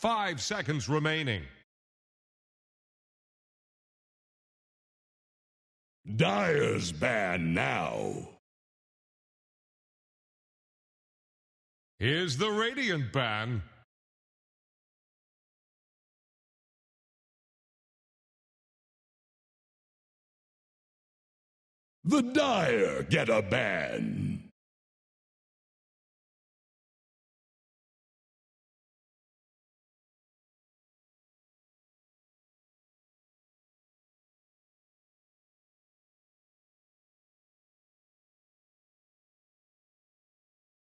5 seconds remaining. Dire's ban now. Here's the Radiant ban. The Dire get a ban.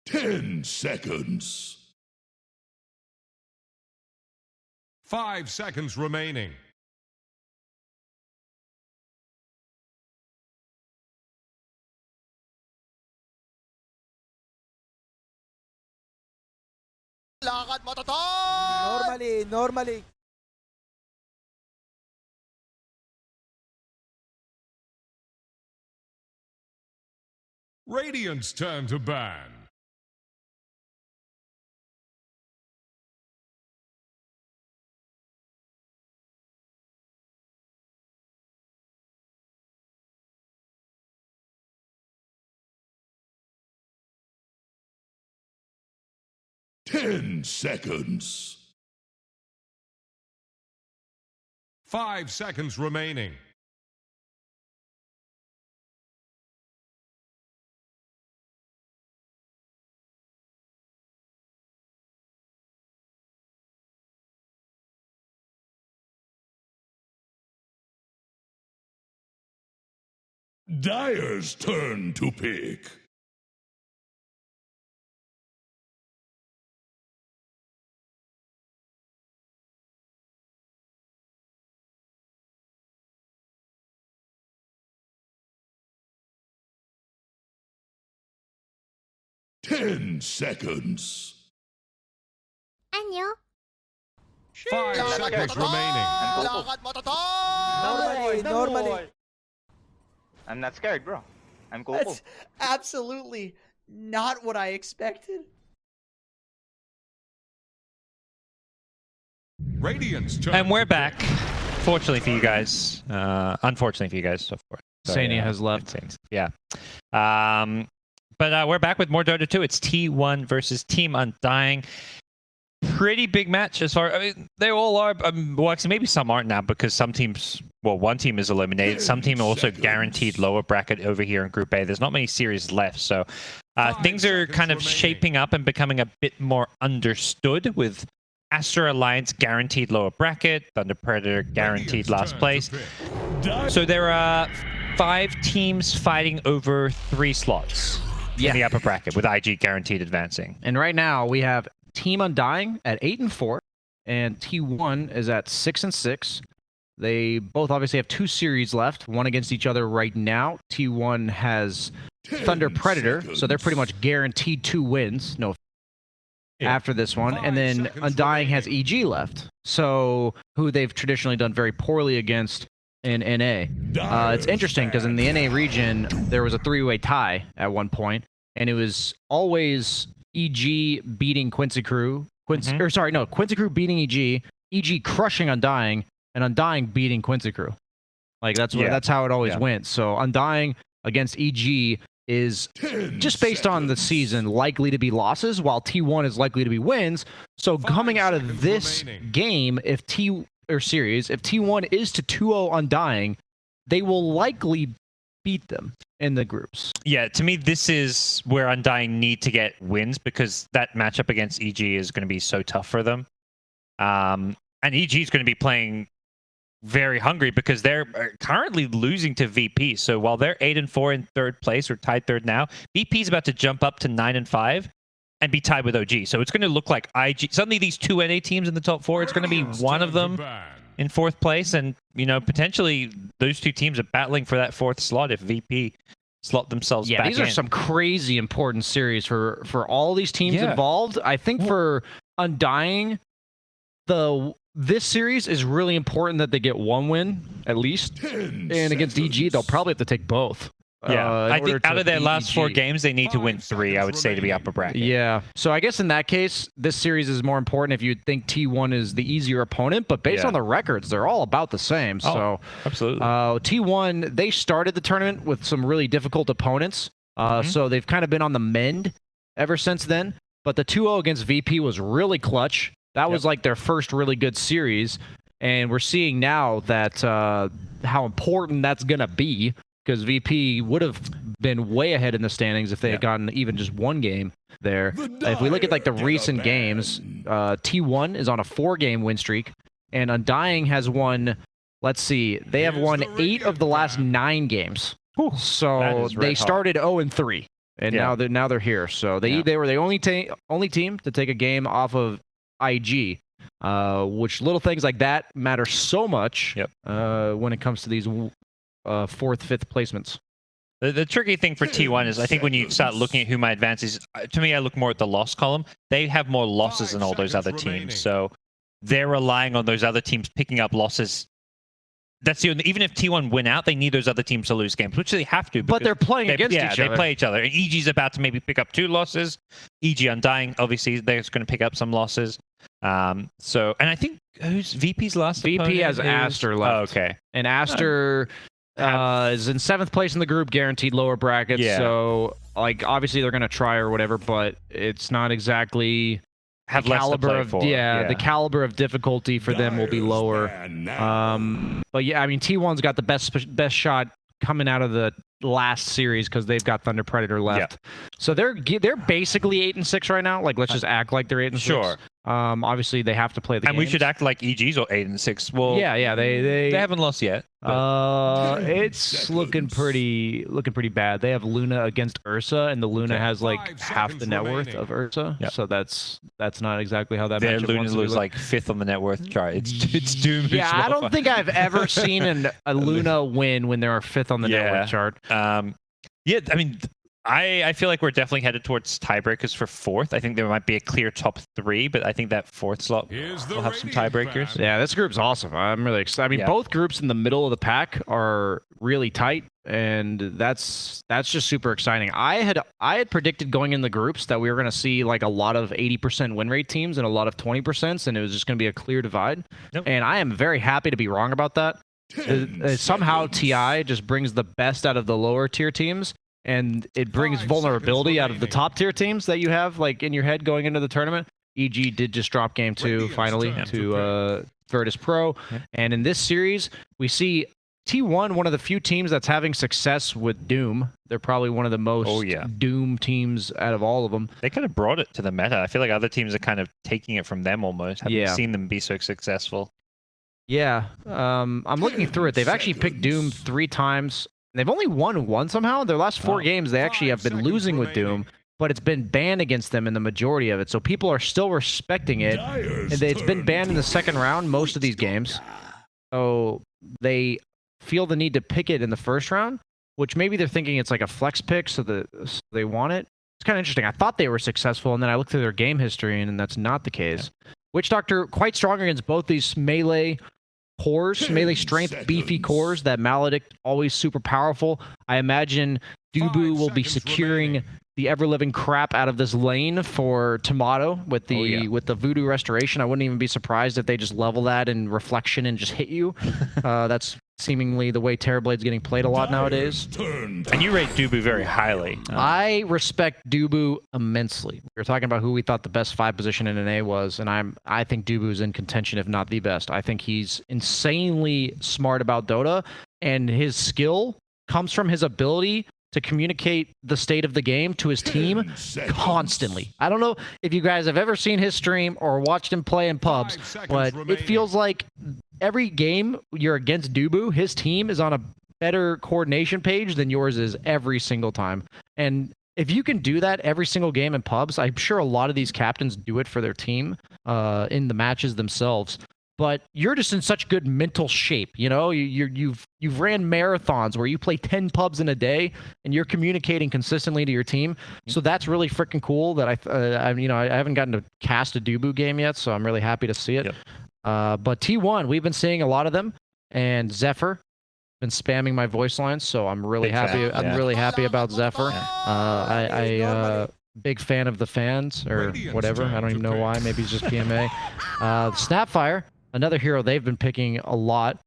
Ten seconds. 5 seconds remaining. Lakad mo, Toton! Normally. Radiant's turn to ban. 10 seconds. 5 seconds remaining. Dire's turn to pick. Ten seconds. 안녕. 5 seconds remaining. Lakad mo, Toton! Normally. I'm not scared, bro. I'm cool. That's absolutely not what I expected. Radiant's turn. And we're back. Fortunately for you guys. Unfortunately for you guys, of course. Sania has left. Yeah. But we're back with more Dota 2. It's T1 versus Team Undying. Pretty big match as far. I mean, they all are. Well, actually, maybe some aren't now because some teams. Well, one team is eliminated. Some team are also guaranteed lower bracket over here in Group A. There's not many series left, so things are kind of shaping up and becoming a bit more understood. With Astra Alliance guaranteed lower bracket, Thunder Predator guaranteed last place. So there are 5 teams fighting over 3 slots in the upper bracket with IG guaranteed advancing. And right now we have Team Undying at 8-4, and T1 is at 6-6. They both obviously have 2 series left, one against each other right now. T1 has Thunder Predator, so they're pretty much guaranteed 2 wins. After this one, and then Undying has EG left, so who they've traditionally done very poorly against in NA. It's interesting because in the NA region there was a 3-way tie at one point, and it was always EG beating Quincy Crew, Quincy Crew beating EG, EG crushing Undying, and Undying beating Quincy Crew. Like that's how it always went. So Undying against EG is just based on the season likely to be losses, while T1 is likely to be wins. So coming out of this game, if T1 is to 2-0 Undying, they will likely beat them in the groups. Yeah, to me, this is where Undying need to get wins because that matchup against EG is going to be so tough for them. And EG is going to be playing very hungry because they're currently losing to VP. So while they're 8-4 in 3rd place or tied 3rd now, VP is about to jump up to 9-5 and be tied with OG. So it's going to look like IG. Suddenly these 2 NA teams in the top 4, it's going to be one of them in 4th place. And, you know, potentially those 2 teams are battling for that 4th slot if VP slot themselves back in. Yeah, these are some crazy important series for all these teams involved. I think for Undying, this series is really important that they get 1 win, at least. And against EG, they'll probably have to take both. Yeah, in I order think out to of their beat last 4 EG. games, they need to win 3, I would say, to be upper bracket. Yeah. So I guess in that case, this series is more important if you think T1 is the easier opponent, but based Yeah. on the records, they're all about the same. Oh, So absolutely. T1, they started the tournament with some really difficult opponents. So they've kind of been on the mend ever since then. But the 2-0 against VP was really clutch. That was like their first really good series. And we're seeing now that how important that's going to be, because VP would have been way ahead in the standings if they had gotten even just one game there. If we look at like the recent games, T1 is on a 4-game win streak, and Undying has won, let's see, they have won 8 of the last 9 games. So they started 0-3, and now they're here. So they were the only team to take a game off of IG. Which little things like that matter so much when it comes to these 4th, 5th placements. The tricky thing for T1 is I think when you start looking at who might advance is, to me, I look more at the loss column. They have more losses than all those other teams. So they're relying on those other teams picking up losses. That's the only, even if T1 win out, they need those other teams to lose games, which they have to. But they're playing against each other. Yeah, they play each other. And EG's about to maybe pick up 2 losses. EG Undying, obviously, they're going to pick up some losses. And I think who's VP's last VP opponent has Aster left. Oh, okay. And Aster is in 7th place in the group, guaranteed lower brackets. Yeah. So, like, obviously they're going to try or whatever, but it's not exactly Have the less to caliber play of for. the caliber of difficulty for them will be lower. But yeah, I mean, T1's got the best shot coming out of the last series because they've got Thunder Predator left. So they're basically 8-6 right now. Like, let's just act like they're 8-6. Sure. Obviously they have to play the And games. we should act like EG's or 8-6. Well, Yeah, they haven't lost yet. it's looking pretty bad. They have Luna against Ursa, and the Luna has like 5 half the seconds net worth remaining. of Ursa. Yep. So that's not exactly how that Their matchup Luna wants to be was looked. like 5th on the net worth chart. It's doomed. Yeah, I don't think I've ever seen a Luna win when they're 5th on the net worth chart. Yeah, I mean, I feel like we're definitely headed towards tiebreakers for 4th. I think there might be a clear top 3, but I think that 4th slot Here's the will have some Radiant tiebreakers. fan. Yeah, this group's awesome. I'm really excited. I mean, Yeah. both groups in the middle of the pack are really tight, and that's just super exciting. I had predicted going in the groups that we were going to see like a lot of 80% win rate teams and a lot of 20%, and it was just going to be a clear divide. Nope. And I am very happy to be wrong about that. Somehow TI just brings the best out of the lower tier teams, and it brings 5 vulnerability seconds out of the remaining. top tier teams that you have like in your head going into the tournament. EG did just drop game 2 Radiant's finally turn to Virtus Pro. And in this series, we see T1, one of the few teams that's having success with Doom. They're probably one of the most Doom teams out of all of them. They kind of brought it to the meta. I feel like other teams are kind of taking it from them almost. Haven't seen them be so successful. Yeah, I'm looking through it. They've actually picked Doom 3 times. They've only won 1 somehow. Their last 4 games, they actually have been losing with Doom, but it's been banned against them in the majority of it. So people are still respecting it. And it's been banned in the 2nd round most of these games. So they feel the need to pick it in the 1st round, which maybe they're thinking it's like a flex pick, so they want it. It's kind of interesting. I thought they were successful, and then I looked through their game history, and that's not the case. Witch Doctor quite strong against both these melee cores, melee strength, beefy cores. That Maledict always super powerful. I imagine Dubu will be securing the ever-living crap out of this lane for Tomato with the with the Voodoo Restoration. I wouldn't even be surprised if they just level that in Reflection and just hit you. That's seemingly the way Terrorblade's getting played a lot nowadays. And you rate Dubu very highly. I respect Dubu immensely. We were talking about who we thought the best 5 position in NA was, and I think Dubu's in contention, if not the best. I think he's insanely smart about Dota, and his skill comes from his ability to communicate the state of the game to his team constantly. I don't know if you guys have ever seen his stream or watched him play in pubs, 5 seconds but remaining. it feels like every game you're against Dubu, his team is on a better coordination page than yours is every single time. And if you can do that every single game in pubs, I'm sure a lot of these captains do it for their team in the matches themselves. But you're just in such good mental shape, you know. You've ran marathons where you play 10 pubs in a day, and you're communicating consistently to your team. So that's really freaking cool. That I haven't gotten to cast a Dubu game yet, so I'm really happy to see it. Yep. But T1, we've been seeing a lot of them, and Zephyr. been spamming my voice lines, so I'm really Big fan, happy. yeah. I'm really happy about Zephyr. Big fan of the fans or Radiant's whatever. I turn don't even to know pick. why. Maybe he's just PMA. Snapfire, another hero they've been picking a lot.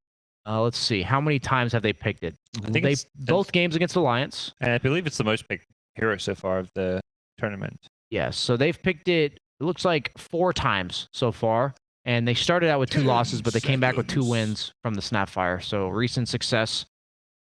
Let's see, how many times have they picked it? I think They it's both games against Alliance. And I believe it's the most picked hero so far of the tournament. Yes, so they've picked it. It looks like 4 times so far, and they started out with 2 losses, but they came back with 2 seconds. wins from the Snapfire. So recent success,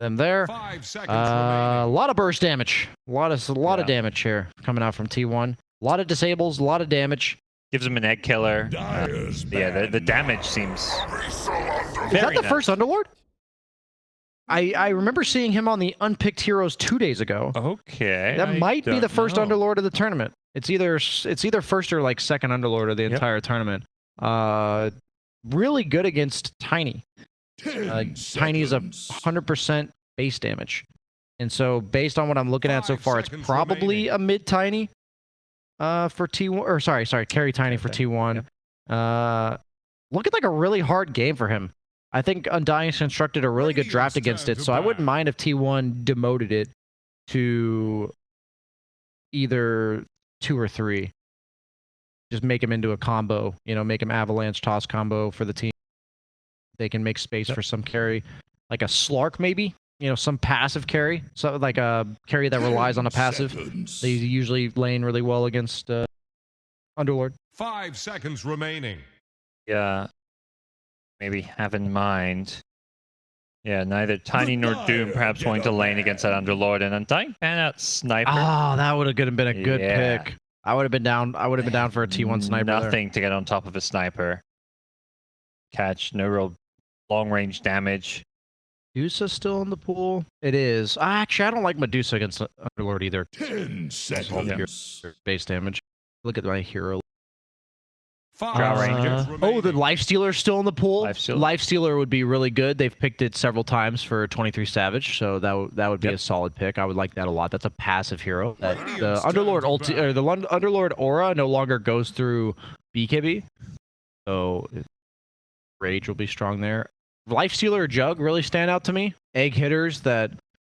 them there. 5 seconds A remaining. lot of burst damage, a lot of damage here coming out from T1. A lot of disables, a lot of damage. Gives him an egg killer. Dyer's Yeah, the banned. damage seems Is that very the nice. first Underlord? I remember seeing him on the unpicked heroes 2 days ago. Okay. That I might be don't the first know. Underlord of the tournament. It's either first or like second Underlord of the Yep. entire tournament. Really good against Tiny. 10 Tiny is a seconds. 100% base damage, and so based on what I'm looking at so 5 far, it's seconds probably remaining. a mid Tiny. For T1, or sorry, carry Tiny for Okay. T1. Looking like a really hard game for him. I think Undying's constructed a really good draft Radiant's against turn it, to so I wouldn't bat. mind if T1 demoted it to either 2 or 3. Just make him into a combo, make him avalanche toss combo for the team. They can make space for some carry, like a Slark maybe, some passive carry, so like a carry that relies on a 10 passive. seconds. They usually lane really well against Underlord. 5 seconds remaining. Yeah. Maybe have in mind. Yeah, neither Tiny nor Doom perhaps wanting to lane against that Underlord, and Undying ban out Sniper. Oh, that would have been a good Yeah. pick. I would have been down. I would have been down for a T1 sniper. there. Nothing to get on top of a sniper. Catch, no real long range damage. Medusa still in the pool. It is. Actually, I don't like Medusa against Underlord either. 10 seconds. Base damage. Look at my hero. 5 Drow seconds Ranger. remaining. The Lifestealer's still in the pool. Lifestealer. Lifestealer would be really good. They've picked it several times for 23 Savage, so that would be a solid pick. I would like that a lot. That's a passive hero. The Radiant's Underlord turn to bat. Underlord aura no longer goes through BKB, so Rage will be strong there. Lifestealer or Jug really stand out to me. Egg hitters that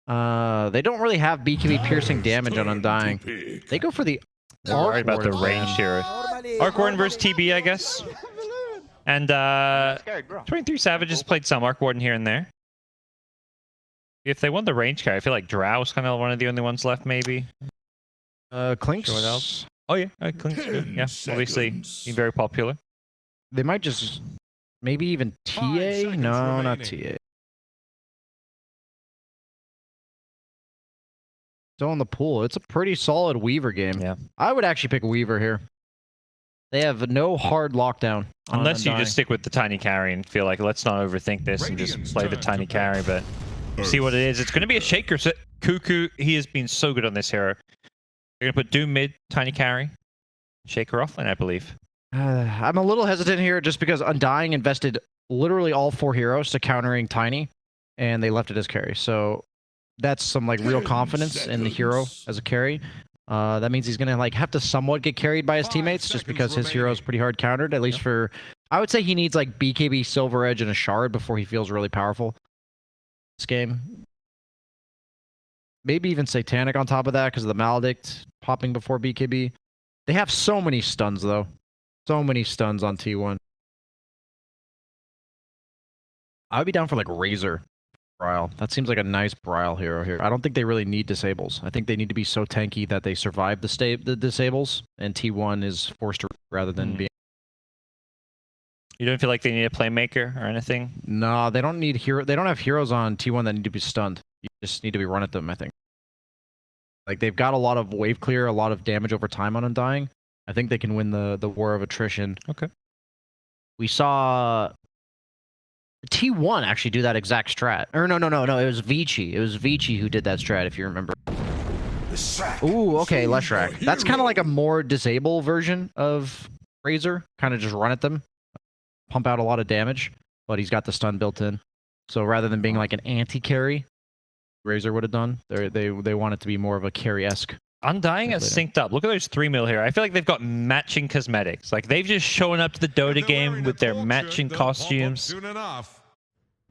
they don't really have BKB piercing damage on Undying. They go for the They're worried about the Arc range heroes. Normally. Arc Warden versus TB, I guess. And I'm scared, bro. 23 Savages played some Arc Warden here and there. If they want the range carry, I feel like Drow's kind of one of the only ones left, maybe. Clinks. Sure, what else? Oh yeah, Clink's good. 10 Yeah, obviously seconds. he's very popular. They might just maybe even 5 TA. seconds No, not remaining. TA. Still in the pool. It's a pretty solid Weaver game. Yeah. I would actually pick Weaver here. They have no hard lockdown. on Unless you Undying. just stick with the tiny carry and feel like let's not overthink this and Radiant's just play the turn tiny to carry, but see what it is. It's going to be a shaker. So Cuckoo, he has been so good on this hero. They're going to put Doom mid, tiny carry, shaker offlane, I believe. I'm a little hesitant here just because Undying invested literally all 4 heroes to countering Tiny, and they left it as carry. So that's some like real 10 confidence in the hero seconds. as a carry. That means he's gonna like have to somewhat get carried by his 5 teammates just seconds because his hero's remaining. pretty hard countered. At least for, I would say he needs like BKB, Silver Edge, and a Shard before he feels really powerful. This game, maybe even Satanic on top of that because of the Maledict popping before BKB. They have so many stuns though, so many stuns on T1. I would be down for like Razor. Brile. That seems like a nice Brile hero here. I don't think they really need disables. I think they need to be so tanky that they survive the disables, and T1 is forced to rather than being. You don't feel like they need a playmaker or anything? No, they don't need hero. They don't have heroes on T1 that need to be stunned. You just need to be run at them. I think. Like they've got a lot of wave clear, a lot of damage over time on Undying. I think they can win the war of attrition. Okay. We saw T1 actually do that exact strat. Or no. It was Vici. It was Vici who did that strat, if you remember. Ooh, okay, Leshrac. That's kind of like a more disable version of Razor. Kind of just run at them, pump out a lot of damage, but he's got the stun built in. So rather than being like an anti-carry, Razor would have done. They want it to be more of a carry-esque. Undying has synced up. Look at those 3 mil here. I feel like they've got matching cosmetics. Like they've just shown up to the If Dota they're game wearing with a their torch, matching they'll pop up costumes. soon enough.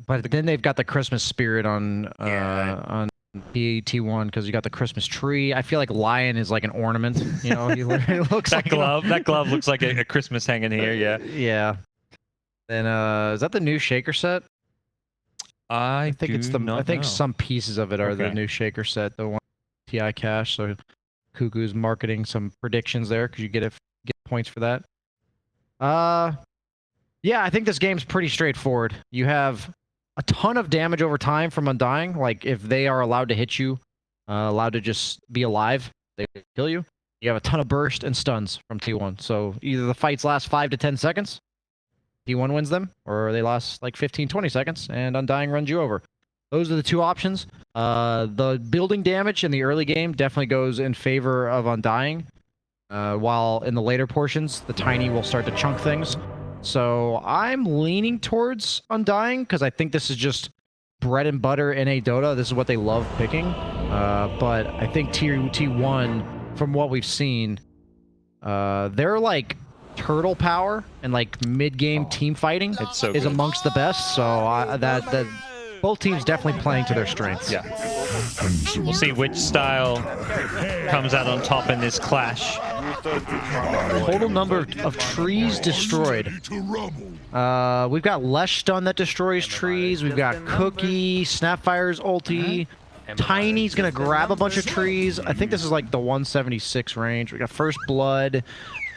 But then they've got the Christmas spirit on Yeah. on T1 because you got the Christmas tree. I feel like Lion is like an ornament. You know, he literally looks That like glove. That glove looks like a Christmas hanging here. Yeah. Yeah. Then is that the new shaker set? I think it's the. I think know. some pieces of it are the Okay. new shaker set, the one TI cash. So Cuckoo's marketing some predictions there because you get points for that. Yeah, I think this game's pretty straightforward. You have a ton of damage over time from Undying. Like if they are allowed to hit you, allowed to just be alive, they kill you. You have a ton of burst and stuns from T1. So either the fights last 5 to 10 seconds, T1 wins them, or they last like 15, 20 seconds, and Undying runs you over. Those are the two options. The building damage in the early game definitely goes in favor of Undying, while in the later portions, the Tiny will start to chunk things. So I'm leaning towards Undying because I think this is just bread and butter in a Dota. This is what they love picking. But I think T1, from what we've seen, they're like turtle power and like mid-game team fighting It's so is good. amongst the best. So that both teams definitely playing to their strengths. Yeah. We'll see which style comes out on top in this clash. Total number of trees destroyed. We've got Lesh Stun that destroys trees. We've got Cookie, Snapfire's ulti. Tiny's gonna grab a bunch of trees. I think this is like the 176 range. We got First Blood.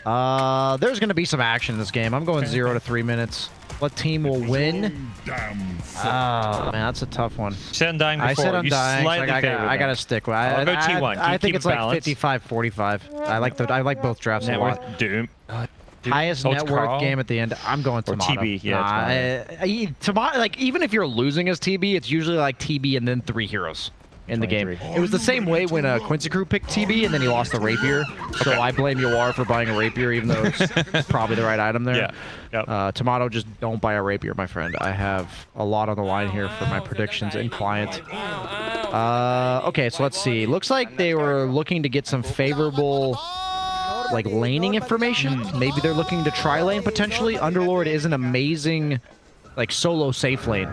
There's gonna be some action in this game. I'm going 0 to 3 minutes. What team will win? Oh man, that's a tough one. You said Undying before. I said You Undying. slightly I favored them. gotta stick with. I'll go T1. I think Keep it's it like balanced. 55-45. I like both drafts a lot. Network Doom. Doom. Highest Oh, it's net worth Carl? game at the end. I'm going Or Tomato. TB, yeah, Tomato. Like even if you're losing as TB, it's usually like TB and then 3 heroes in the game. 23. It was the same way when Quincy Crew picked TB and then he lost the rapier. So I blame Yawar for buying a rapier, even though it's probably the right item there. Yeah. Yep. Tomato, just don't buy a rapier, my friend. I have a lot on the line here for my predictions in client. Okay, so let's see. Looks like they were looking to get some favorable like laning information. Maybe they're looking to try lane potentially. Underlord is an amazing like solo safe lane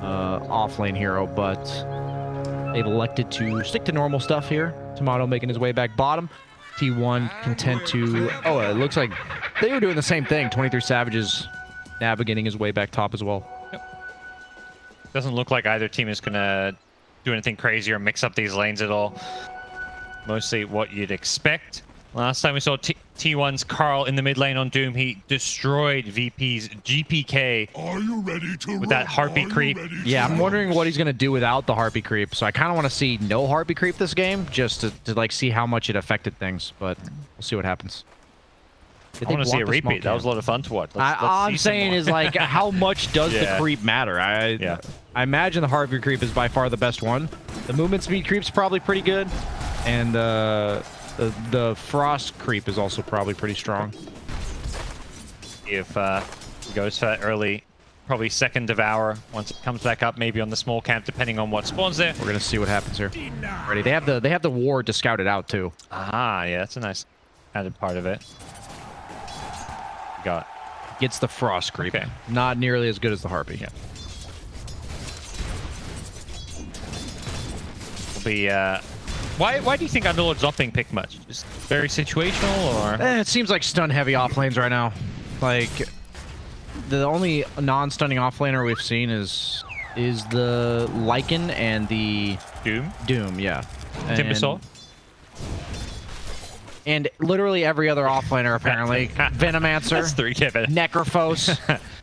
off lane hero, but they've elected to stick to normal stuff here. Tomato making his way back bottom. T1 content to... Oh, it looks like they were doing the same thing. 23 Savages navigating his way back top as well. Doesn't look like either team is gonna do anything crazy or mix up these lanes at all. Mostly what you'd expect. Last time we saw T1's Carl in the mid lane on Doom, he destroyed VP's GPK Are you ready to with that Harpy creep. Yeah, I'm wondering what he's going to do without the Harpy creep. So I kind of want to see no Harpy creep this game, just to like see how much it affected things. But we'll see what happens. I want to see a repeat. That was a lot of fun to watch. All I'm saying is like, how much does the Yeah. creep matter? I imagine the Harpy creep is by far the best one. The movement speed creep's probably pretty good, and the frost creep is also probably pretty strong. If he goes for that early, probably second devour once it comes back up, maybe on the small camp, depending on what spawns there. We're gonna see what happens here. Ready? They have the ward to scout it out too. Ah, yeah, that's a nice added part of it. Got Gets the frost creep. Okay. Not nearly as good as the Harpy. Yeah. Will be why do you think Underlord's not being picked much? Just very situational, or It seems like stun heavy off lanes right now. Like the only non-stunning offlaner we've seen is the Lycan and the Doom? yeah. Timbersaw? And literally every other offlaner apparently. Venomancer, That's 3 Kevin. Necrophos.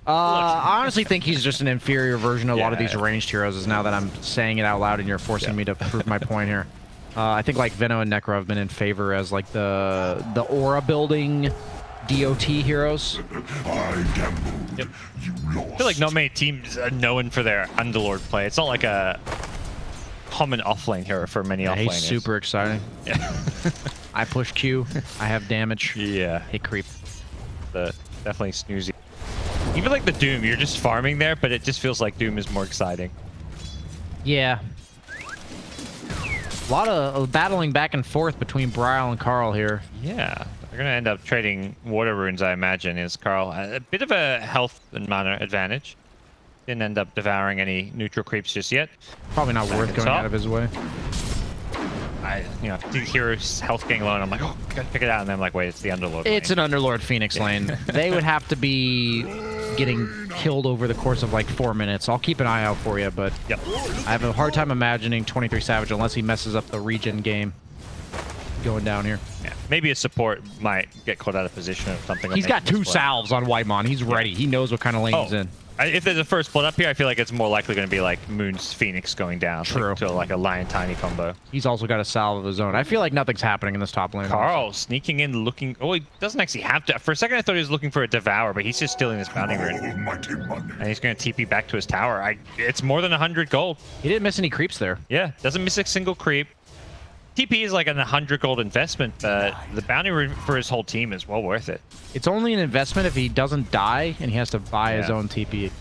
I honestly think he's just an inferior version of a lot of these Yeah. ranged heroes. Is now that I'm saying it out loud and you're forcing me to prove my point here. I think like Veno and Necro have been in favor as like the aura building DOT heroes. Yep. I feel like not many teams are known for their Underlord play. It's not like a common offlane hero for many Yeah, offlaners. he's super exciting. Yeah. I push Q. I have damage. Yeah. Hit creep. Definitely snoozy. Even like the Doom, you're just farming there, but it just feels like Doom is more exciting. Yeah. A lot of battling back and forth between Bryle and Carl here. Yeah. They're going to end up trading water runes, I imagine, is Carl. A bit of a health and mana advantage. Didn't end up devouring any neutral creeps just yet. Probably not worth going top. out of his way. I did hear his health getting low, and I'm like, oh, gotta pick it out. And then I'm like, wait, it's the Underlord. It's an Underlord Phoenix lane. They would have to be getting killed over the course of like 4 minutes. I'll keep an eye out for you, but Yep. I have a hard time imagining 23 Savage unless he messes up the regen game going down here. Yeah, maybe a support might get caught out of position or something. He's got 2 salves on Whitemon. He's ready. He knows what kind of lane he's in. If there's a first blood up here, I feel like it's more likely going to be like Moon's Phoenix going down. True. Like, to like a Lion Tiny combo. He's also got a salve of his own. I feel like nothing's happening in this top lane. Carl sneaking in, looking. Oh, he doesn't actually have to. For a second, I thought he was looking for a Devour, but he's just stealing this bounty rune. And he's going to TP back to his tower. It's more than 100 gold. He didn't miss any creeps there. Yeah, doesn't miss a single creep. TP is like an 100 gold investment, but the bounty rune for his whole team is well worth it. It's only an investment if he doesn't die and he has to buy his own TP.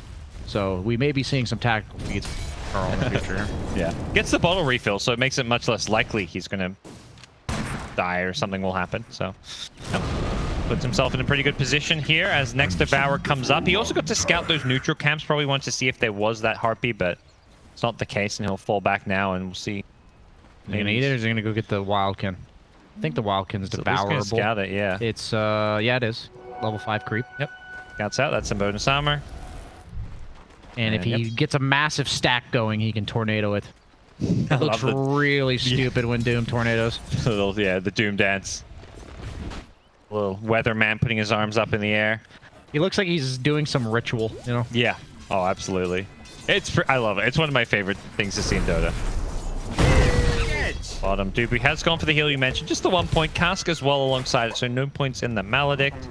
So we may be seeing some tactical feeds for Carl in the future. Yeah. Gets the bottle refill, so it makes it much less likely he's going to die or something will happen. So puts himself in a pretty good position here as next Devour comes up. He also got to scout those neutral camps, probably wanted to see if there was that Harpy, but it's not the case, and he'll fall back now, and we'll see. Is he gonna eat it, or is he gonna go get the Wildkin? I think the Wildkin's devourable. Scout it, yeah. It's yeah, it is. Level 5 creep. Yep. Scouts out, that's some bonus armor. And if he gets a massive stack going, he can tornado it. It looks really stupid when Doom tornadoes. Yeah, the Doom dance. Little weatherman putting his arms up in the air. He looks like he's doing some ritual, you know? Yeah. Oh, absolutely. I love it. It's one of my favorite things to see in Dota. Bottom Doobie has gone for the heal you mentioned. Just the 1 point. Cask as well alongside it, so no points in the Maledict.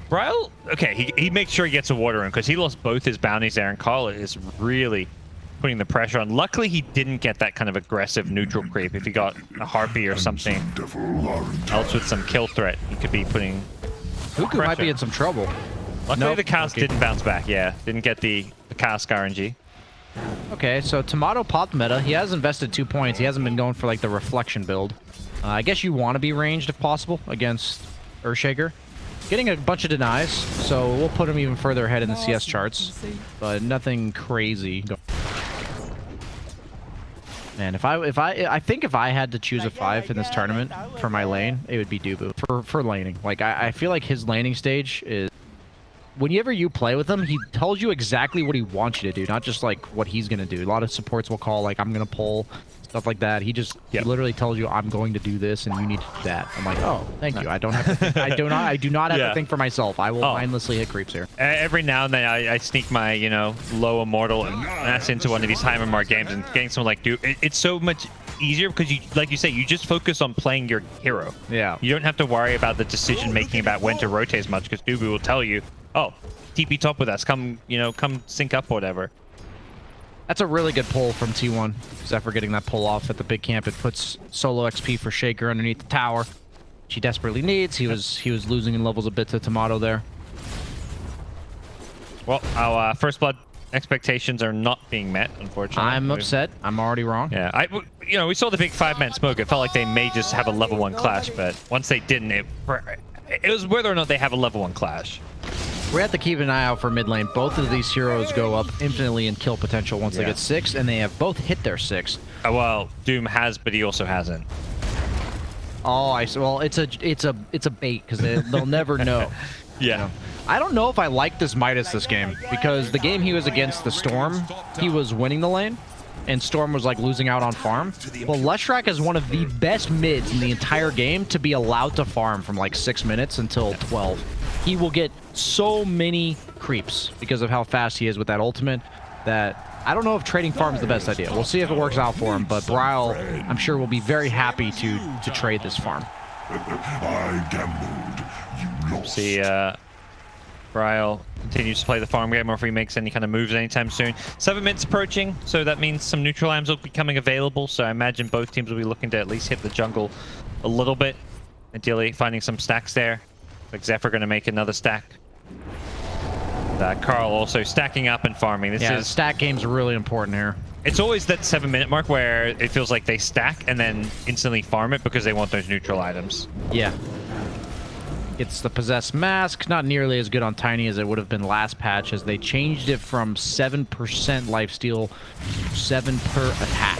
Bryle, okay, he makes sure he gets a water in because he lost both his bounties there, and Carl is really putting the pressure on. Luckily, he didn't get that kind of aggressive neutral creep. If he got a Harpy or something else with some kill threat, he could be putting Huku might be in some trouble. Luckily, the Cask didn't bounce back. Yeah, didn't get the Cask RNG. Okay, so Tomato popped meta. He has invested 2 points. He hasn't been going for like the reflection build. I guess you want to be ranged if possible against Earthshaker. Getting a bunch of denies, so we'll put him even further ahead in the CS charts, but nothing crazy. Man, I think if I had to choose a 5 in this tournament for my lane, it would be Dubu for laning. Like I feel like his laning stage is. Whenever you play with him, he tells you exactly what he wants you to do, not just like what he's gonna do. A lot of supports will call like I'm gonna pull, stuff like that. He just he literally tells you I'm going to do this and you need to do that. I'm like, oh, thank you. I don't have to think, I do not have to think for myself. I will mindlessly hit creeps here. Every now and then I sneak my low immortal ass into one of these high MMR games and getting someone like dude. It's so much easier because you, like you say, you just focus on playing your hero. Yeah. You don't have to worry about the decision making about when to rotate as much because Dubu will tell you, oh, TP top with us. Come, come sync up or whatever. That's a really good pull from T1. Zephyr getting that pull off at the big camp. It puts solo XP for Shaker underneath the tower. She desperately needs. He was losing in levels a bit to Tomato there. Well, our first blood expectations are not being met, unfortunately. I'm upset. I'm already wrong. Yeah, we saw the big 5-man smoke. It felt like they may just have a level 1 clash, but once they didn't, it was whether or not they have a level 1 clash. We have to keep an eye out for mid lane. Both of these heroes go up infinitely in kill potential once they get 6, and they have both hit their 6. Well, Doom has, but he also hasn't. Oh, well, it's a bait because they'll never know. Yeah. I don't know if I like this Midas this game because the game he was against the Storm, he was winning the lane, and Storm was like losing out on farm. Well, Leshrac is one of the best mids in the entire game to be allowed to farm from like 6 minutes until 12. He will get so many creeps because of how fast he is with that ultimate that I don't know if trading farm is the best idea. We'll see if it works out for him, but Bryle, I'm sure, will be very happy to trade this farm. I gambled. You lost. See, Bryle continues to play the farm game, or if he makes any kind of moves anytime soon. 7 minutes approaching, so that means some neutral items will be coming available, so I imagine both teams will be looking to at least hit the jungle a little bit. Ideally, finding some stacks there. Like Zephyr going to make another stack. Carl also stacking up and farming. The stack game's really important here. It's always that 7-minute mark where it feels like they stack and then instantly farm it because they want those neutral items. Yeah. Gets the Possessed Mask. Not nearly as good on Tiny as it would have been last patch, as they changed it from 7% lifesteal to 7 per attack.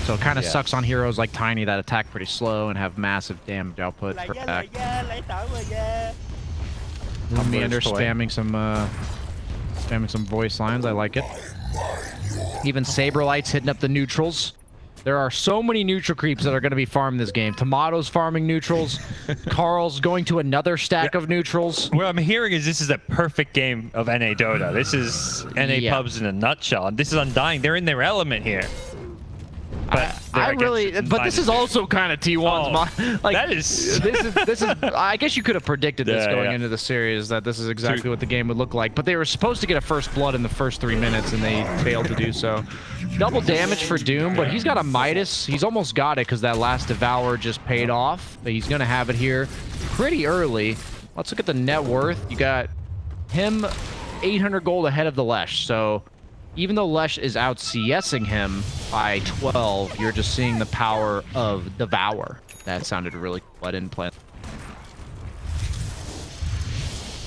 So it kind of sucks on heroes like Tiny that attack pretty slow and have massive damage output per attack. Meander spamming some voice lines. I like it. Even Saberlight's hitting up the neutrals. There are so many neutral creeps that are going to be farming this game. Tomato's farming neutrals. Carl's going to another stack of neutrals. What I'm hearing is this is a perfect game of NA Dota. This is NA pubs in a nutshell. And this is Undying. They're in their element here. But this is also kind of T1's. Like, that is. This is. I guess you could have predicted this going into the series, that this is exactly what the game would look like. But they were supposed to get a first blood in the first 3 minutes, and they failed to do so. Double damage for Doom, but he's got a Midas. He's almost got it because that last Devour just paid off. But he's gonna have it here pretty early. Let's look at the net worth. You got him 800 gold ahead of the Lesh. So even though Lesh is out CSing him by 12, you're just seeing the power of Devour. That sounded really cool. I didn't plan.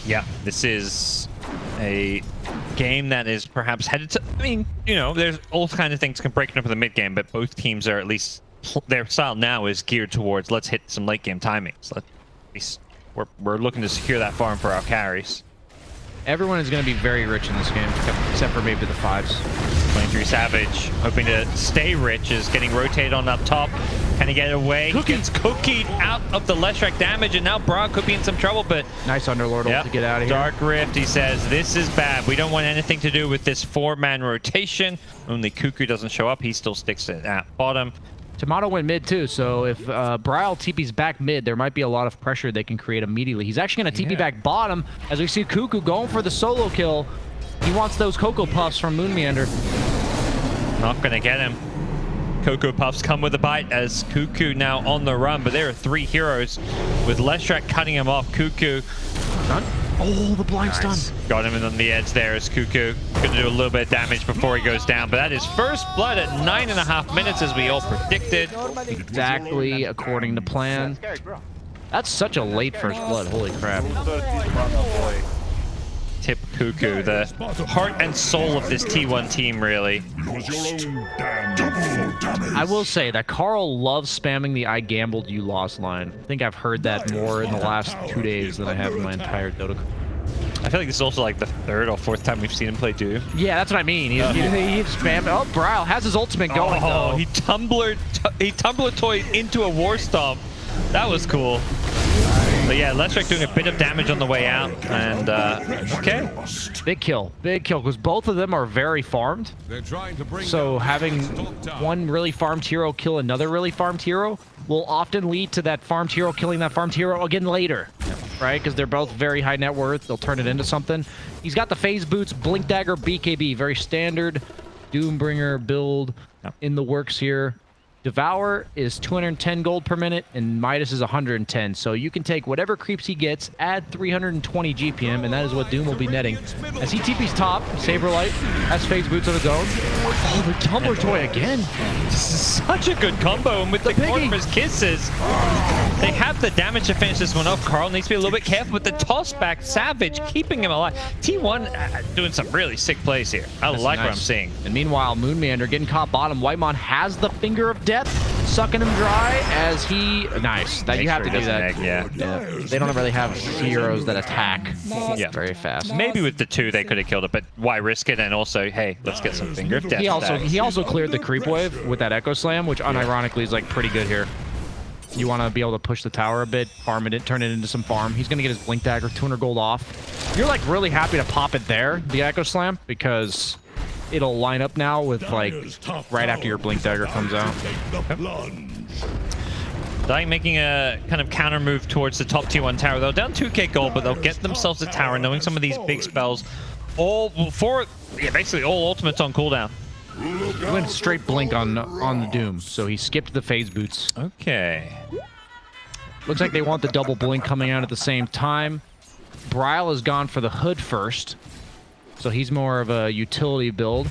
Yeah, this is a game that is perhaps headed to... I mean, you know, there's all kinds of things can break up in the mid game, but both teams are at least... Their style now is geared towards, let's hit some late game timings. At least we're looking to secure that farm for our carries. Everyone is going to be very rich in this game, except for maybe the 5s. 23 Savage, hoping to stay rich, is getting rotated on up top. Can he get away? He gets cookied out of the Leshrac damage, and now Brawl could be in some trouble, but... Nice Underlord ult to get out of here. Dark Rift, he says, this is bad. We don't want anything to do with this 4-man rotation. Only Cuckoo doesn't show up. He still sticks at bottom. Tomato went mid too, so if Braille TP's back mid, there might be a lot of pressure they can create immediately. He's actually going to TP back bottom, as we see Cuckoo going for the solo kill. He wants those Cocoa Puffs from Moon Meander. Not going to get him. Cocoa Puffs come with a bite as Cuckoo now on the run, but there are 3 heroes with Leshrac cutting him off. Cuckoo. Done. Oh, the blind stun. Got him in on the edge there as Cuckoo. Going to do a little bit of damage before he goes down, but that is first blood at 9.5 minutes as we all predicted. Exactly according to plan. That's such a late first blood. Holy crap. Tip Cuckoo, the heart and soul of this T1 team, really. I will say that Carl loves spamming the I gambled you lost line. I think I've heard that more in the last 2 days than I have in my entire Dota. I feel like this is also like the 3rd or 4th time we've seen him play Doom. Yeah, that's what I mean. He's spamming. Oh, Braille has his ultimate going. Oh, he Tumbler toyed into a War Stomp. That was cool. But yeah, Leshrac doing a bit of damage on the way out, and okay. Big kill, because both of them are very farmed. So having one really farmed hero kill another really farmed hero will often lead to that farmed hero killing that farmed hero again later, right? Because they're both very high net worth. They'll turn it into something. He's got the phase boots, Blink Dagger, BKB, very standard Doombringer build in the works here. Devour is 210 gold per minute, and Midas is 110. So you can take whatever creeps he gets, add 320 GPM, and that is what Doom will be netting. As he TP's top, Saberlight has phase boots of his own. Oh, the Tumbler Toy again. This is such a good combo, and with the Corpus Kisses, they have the damage to finish this one off. Carl needs to be a little bit careful with the toss back. Savage keeping him alive. T1 doing some really sick plays here. I like what I'm seeing. And meanwhile, Moon Meander getting caught bottom. Whitemon has the Finger of Death, sucking him dry as he... Nice. That you have to do that. Yeah. They don't really have heroes that attack very fast. Maybe with the 2 they could have killed it, but why risk it? And also, hey, let's get some Finger of Death. He also cleared the creep wave with that Echo Slam, which unironically is like pretty good here. You want to be able to push the tower a bit, farm it, turn it into some farm. He's going to get his Blink Dagger, 200 gold off. You're like really happy to pop it there, the Echo Slam, because it'll line up now with like right after your Blink Dagger comes out. Dying making a kind of counter move towards the top T1 tower. They're down 2k gold, but they'll get themselves a tower, knowing some of these big spells. Basically all ultimates on cooldown. He went straight Blink on the Doom, so he skipped the phase boots. Okay. Looks like they want the double Blink coming out at the same time. Braille has gone for the Hood first, so he's more of a utility build.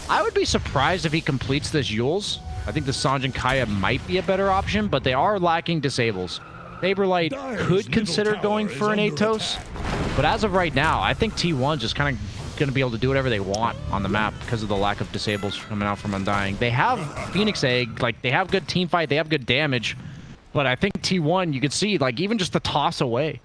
I would be surprised if he completes this Yules. I think the Sanjin Kaya might be a better option, but they are lacking disables. Saberlight could consider going for an Atos, but as of right now, I think T1 just kind of going to be able to do whatever they want on the map because of the lack of disables coming out from Undying. They have Phoenix Egg, like they have good team fight, they have good damage, but I think T1, you can see, like even just the toss away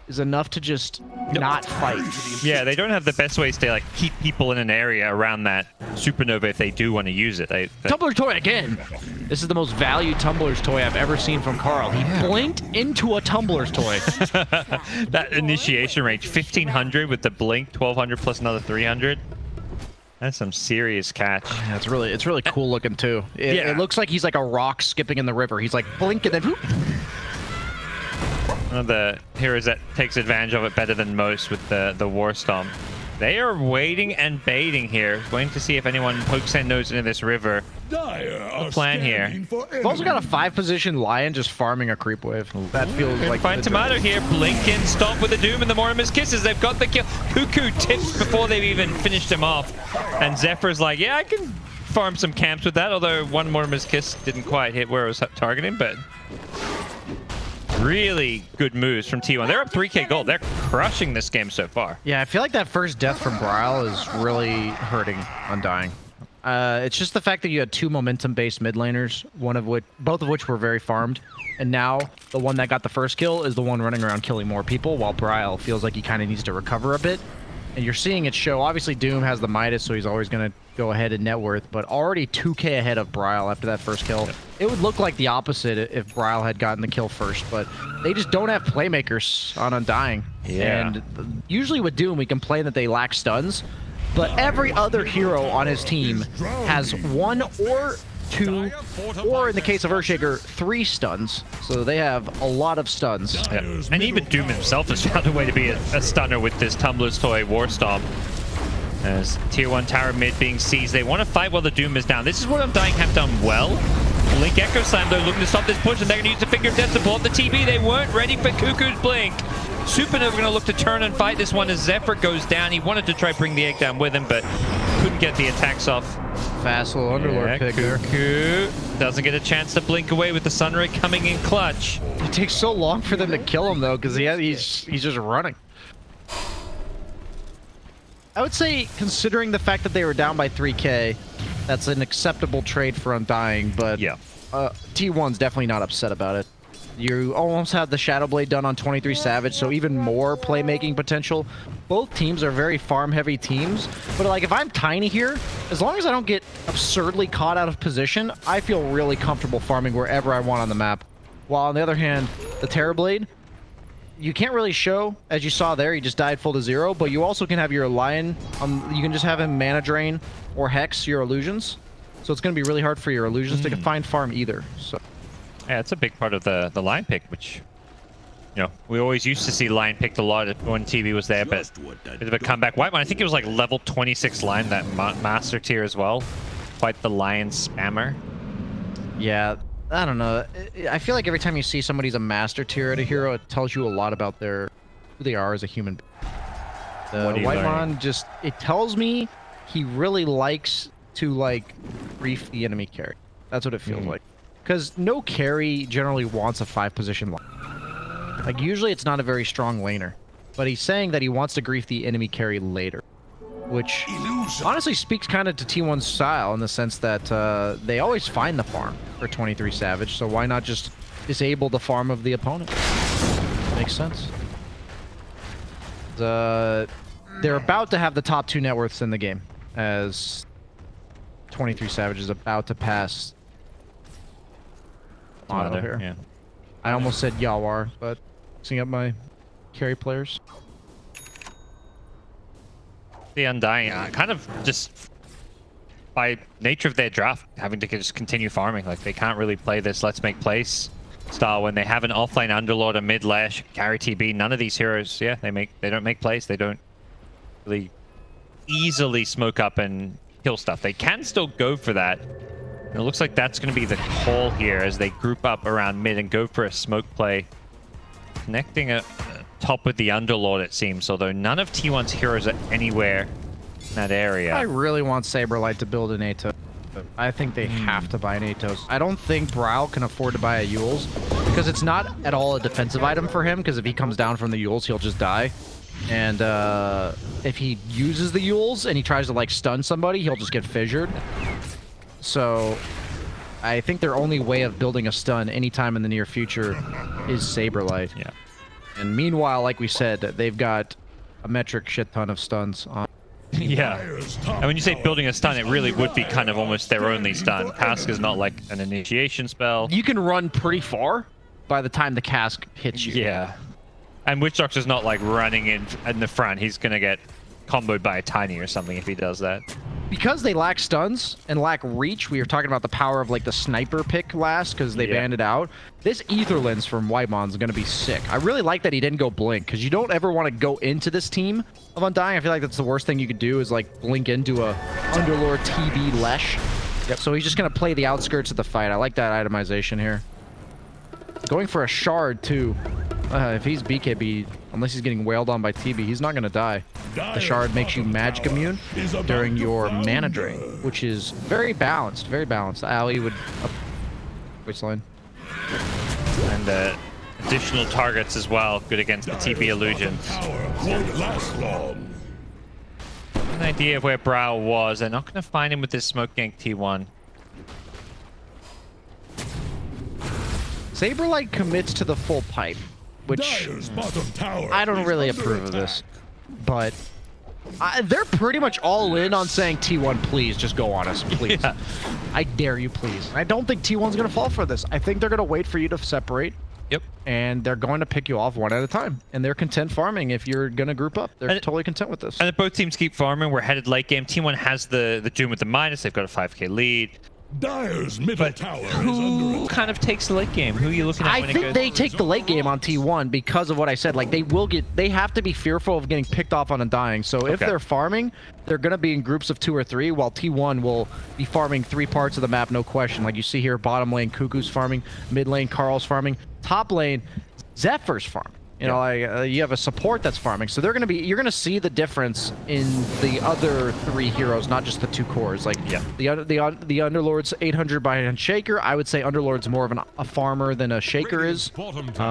is enough to just not fight. Yeah, they don't have the best ways to like keep people in an area around that supernova if they do want to use it. Tumbler's toy again. This is the most valued Tumbler's toy I've ever seen from Carl. He blinked into a Tumbler's toy. That initiation range, 1500 with the blink, 1200 plus another 300. That's some serious catch. Yeah, it's really cool looking too. It looks like he's like a rock skipping in the river. He's like blink and then whoop. One of the heroes that takes advantage of it better than most with the War Stomp. They are waiting and baiting here, waiting to see if anyone pokes their nose into this river. The plan here. We've also got a 5-position Lion just farming a creep wave. That feels like Find Tomato here, blink in, stomp with the Doom and the Mortimer's Kisses. They've got the kill. Cuckoo tips before they've even finished him off. And Zephyr's like, yeah, I can farm some camps with that, although one Mortimer's Kiss didn't quite hit where it was targeting, but really good moves from T1. They're up 3k gold. They're crushing this game so far. Yeah, I feel like that first death from Bryle is really hurting Undying. It's just the fact that you had 2 momentum-based mid laners, both of which were very farmed, and now the one that got the first kill is the one running around killing more people, while Bryle feels like he kind of needs to recover a bit. And you're seeing it show. Obviously, Doom has the Midas, so he's always going to go ahead in net worth, but already 2k ahead of Bryle after that first kill. It would look like the opposite if Bryle had gotten the kill first, but they just don't have playmakers on Undying. Yeah. And usually with Doom, we complain that they lack stuns, but every other hero on his team has 1 or 2, or in the case of Earthshaker, 3 stuns. So they have a lot of stuns. Yeah. And even Doom himself has found a way to be a stunner with this Tumbler's Toy War Stomp. As tier 1 tower mid being seized, they want to fight while the Doom is down. This is what Undying have done well. Blink Echo Slam though, looking to stop this push, and they're going to use the Finger of Death to pull up the TB. They weren't ready for Cuckoo's Blink. Supernova going to look to turn and fight this one as Zephyr goes down. He wanted to try bring the egg down with him, but couldn't get the attacks off. Fast little Underlord pick there. Cuckoo doesn't get a chance to blink away with the Sunray coming in clutch. It takes so long for them to kill him though, because he's just running. I would say, considering the fact that they were down by 3k, that's an acceptable trade for Undying, but yeah, T1's definitely not upset about it. You almost had the Shadow Blade done on 23 Savage, so even more playmaking potential. Both teams are very farm-heavy teams, but like if I'm Tiny here, as long as I don't get absurdly caught out of position, I feel really comfortable farming wherever I want on the map. While on the other hand, the Terrorblade, you can't really show, as you saw there, he just died full to 0, but you also can have your Lion, you can just have him Mana Drain or Hex your illusions. So it's going to be really hard for your illusions to find farm either. So yeah, it's a big part of the line pick, which, you know, we always used to see line picked a lot when TV was there, but bit of a comeback. White one, I think it was like level 26 line, that master tier as well. Quite the Lion spammer. Yeah, I don't know. I feel like every time you see somebody's a master tier at a hero, it tells you a lot about who they are as a human. The Whitemon just, it tells me he really likes to like grief the enemy carry. That's what it feels like. Because no carry generally wants a 5-position line. Like usually it's not a very strong laner, but he's saying that he wants to grief the enemy carry later, which honestly speaks kind of to T1's style in the sense that they always find the farm for 23 Savage, so why not just disable the farm of the opponent? Makes sense. They're about to have the top 2 net worths in the game, as 23 Savage is about to pass Tomato here. Yeah. I almost said Yawar, but mixing up my carry players. The Undying, kind of just by nature of their draft, having to just continue farming. Like they can't really play this let's make plays style when they have an offlane Underlord, a mid lash, carry TB. None of these heroes, yeah, they don't make plays. They don't really easily smoke up and kill stuff. They can still go for that. And it looks like that's going to be the call here as they group up around mid and go for a smoke play. Connecting a top with the Underlord, it seems, although none of T1's heroes are anywhere in that area. I really want Saberlight to build an Atos. I think they have to buy an Atos. I don't think Bryle can afford to buy a Yules, because it's not at all a defensive item for him, because if he comes down from the Yules, he'll just die. And if he uses the Yules and he tries to like stun somebody, he'll just get fissured. So I think their only way of building a stun anytime in the near future is Saberlight. Yeah. And meanwhile, like we said, they've got a metric shit ton of stuns on. Yeah. And when you say building a stun, it really would be kind of almost their only stun. Cask is not like an initiation spell. You can run pretty far by the time the cask hits you. Yeah. And Witch Doctor's not like running in the front. He's going to get comboed by a Tiny or something if he does that. Because they lack stuns and lack reach, we were talking about the power of like the sniper pick last because they banned it out. This Ether Lens from Whitemon is going to be sick. I really like that he didn't go Blink because you don't ever want to go into this team of Undying. I feel like that's the worst thing you could do is like Blink into a Underlord TB Lesh. Yep. So he's just going to play the outskirts of the fight. I like that itemization here. Going for a shard too. If he's BKB, unless he's getting wailed on by TB, he's not going to die. The shard makes you magic immune during your mana drain, which is very balanced, very balanced. Ali would waistline. And additional targets as well, good against the TB illusions. An idea of where Brow was. They're not going to find him with this smoke gank T1. Saberlight commits to the full pipe, which I don't really approve of this, but they're pretty much all in on saying T1, please, just go on us, please. Yeah. I dare you, please. I don't think T1's going to fall for this. I think they're going to wait for you to separate. Yep. And they're going to pick you off one at a time. And they're content farming if you're going to group up. They're totally content with this. And if both teams keep farming, we're headed late game. T1 has the Doom with the minus. They've got a 5k lead. Dire's middle tower is Who kind of takes the late game? Who are you looking at? I think they take the late game on T1 because of what I said. Like they have to be fearful of getting picked off on Undying. So if they're farming, they're going to be in groups of 2 or 3, while T1 will be farming 3 parts of the map, no question. Like you see here, bottom lane, Cuckoo's farming, mid lane, Carl's farming, top lane, Zephyr's farming. You know, like you have a support that's farming, so they're gonna be. You're gonna see the difference in the other 3 heroes, not just the 2 cores. Like the Underlord's 800 by Shaker. I would say Underlord's more of a farmer than a Shaker is.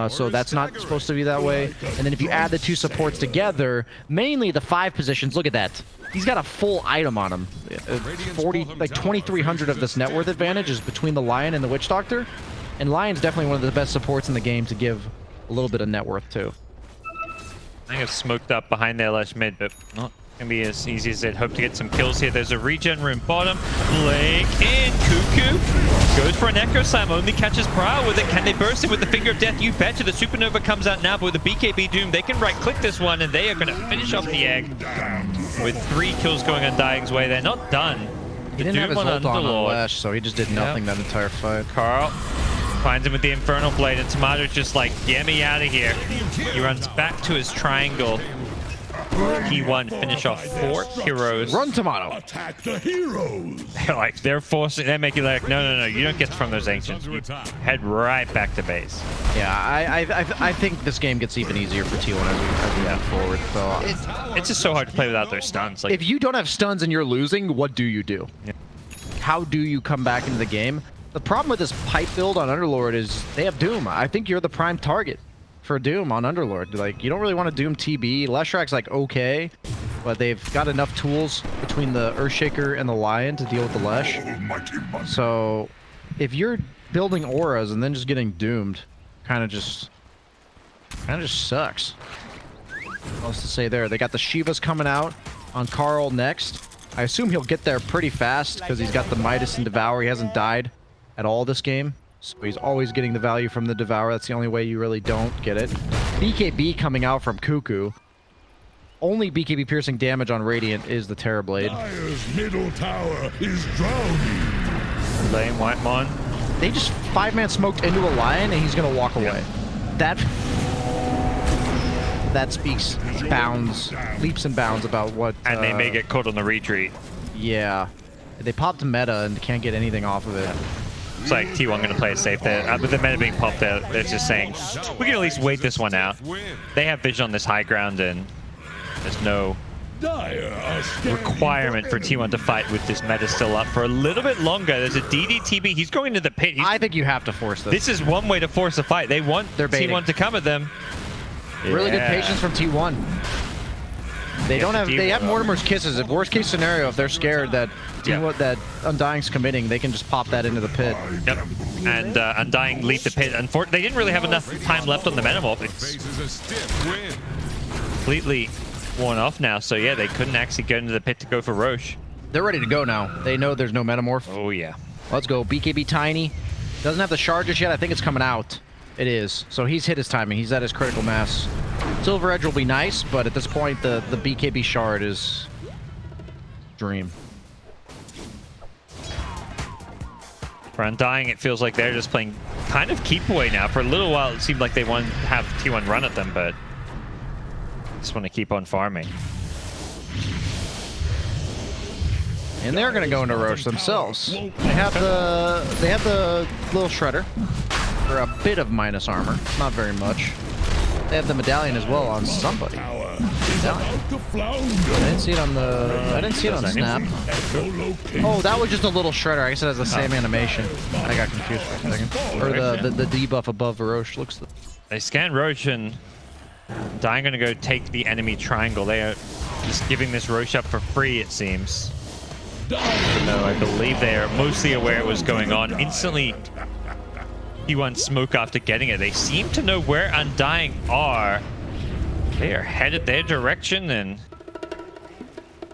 So that's not supposed to be that way. And then if you add the 2 supports together, mainly the 5 positions. Look at that. He's got a full item on him. 2,300 of this net worth advantage is between the Lion and the Witch Doctor, and Lion's definitely one of the best supports in the game to give a little bit of net worth too. I think it's smoked up behind their left mid, but not gonna be as easy as they'd hope to get some kills here. There's a regen room bottom. Blake in. Cuckoo goes for an Echo Slam. Only catches Brow with it. Can they burst him with the Finger of Death? You betcha. The Supernova comes out now, but with the BKB Doom, they can right-click this one, and they are going to finish off the egg with 3 kills going Undying's way. They're not done. He didn't have his ult on Lash, so he just did nothing that entire fight. Carl finds him with the Infernal Blade, and Tomato's just like, get me out of here. He runs back to his triangle. T1 finish off 4 heroes. Run, Tomato! Attack the heroes! They're making like, no, you don't get from those ancients. You head right back to base. Yeah, I think this game gets even easier for T1 as we move forward. So it's just so hard to play without their stuns. Like, if you don't have stuns and you're losing, what do you do? Yeah. How do you come back into the game? The problem with this pipe build on Underlord is they have Doom. I think you're the prime target for Doom on Underlord. Like, you don't really want to Doom TB. Leshrack's like okay, but they've got enough tools between the Earthshaker and the Lion to deal with the Lesh. So if you're building auras and then just getting doomed, kind of just sucks. What else to say there? They got the Shivas coming out on Carl next. I assume he'll get there pretty fast because he's got the Midas and Devour. He hasn't died at all this game. So he's always getting the value from the Devour. That's the only way you really don't get it. BKB coming out from Cuckoo. Only BKB piercing damage on Radiant is the Terrorblade. Dire's middle tower is drowning. Lane Whitemon. They just 5-man smoked into a Lion and he's going to walk away. That speaks leaps and bounds about what... And they may get caught on the retreat. Yeah. They popped meta and can't get anything off of it. It's like T1 going to play it safe there. With the meta being popped there, they're just saying, we can at least wait this one out. They have vision on this high ground, and there's no Dire are standing requirement for T1 to fight with this meta still up for a little bit longer. There's a DDTB. He's going to the pit. I think you have to force this. This is one way to force a fight. They want They're baiting. T1 to come at them. Really good Yeah. patience from T1. They don't have. They have Mortimer's kisses. If worst case scenario, if they're scared that that Undying's committing, they can just pop that into the pit. Yep. And Undying leave the pit. Unfortunately, they didn't really have enough time left on the Metamorph. It's Faces a stiff win. completely worn off now. So yeah, they couldn't actually go into the pit to go for Roche. They're ready to go now. They know there's no Metamorph. Oh yeah. Let's go. BKB Tiny doesn't have the shard just yet. I think it's coming out. It is. So he's hit his timing. He's at his critical mass. Silver Edge will be nice, but at this point, the BKB shard is dream. For Undying, it feels like they're just playing kind of keep away now. For a little while, it seemed like they want to have T1 run at them, but just want to keep on farming. And they're gonna go into Roche themselves. They have the little shredder for a bit of minus armor, not very much. They have the medallion as well on somebody. tower is about to flounder. I didn't see it on the. I didn't see it on Snap. Oh, that was just a little shredder. I guess it has the same animation. I got confused for a second. Or the debuff above Roche looks. They scan Roche and Dying gonna go take the enemy triangle. They are just giving this Roche up for free, it seems. No, I believe they are mostly aware what's going on. Instantly, T1 smoke after getting it. They seem to know where Undying are. They are headed their direction and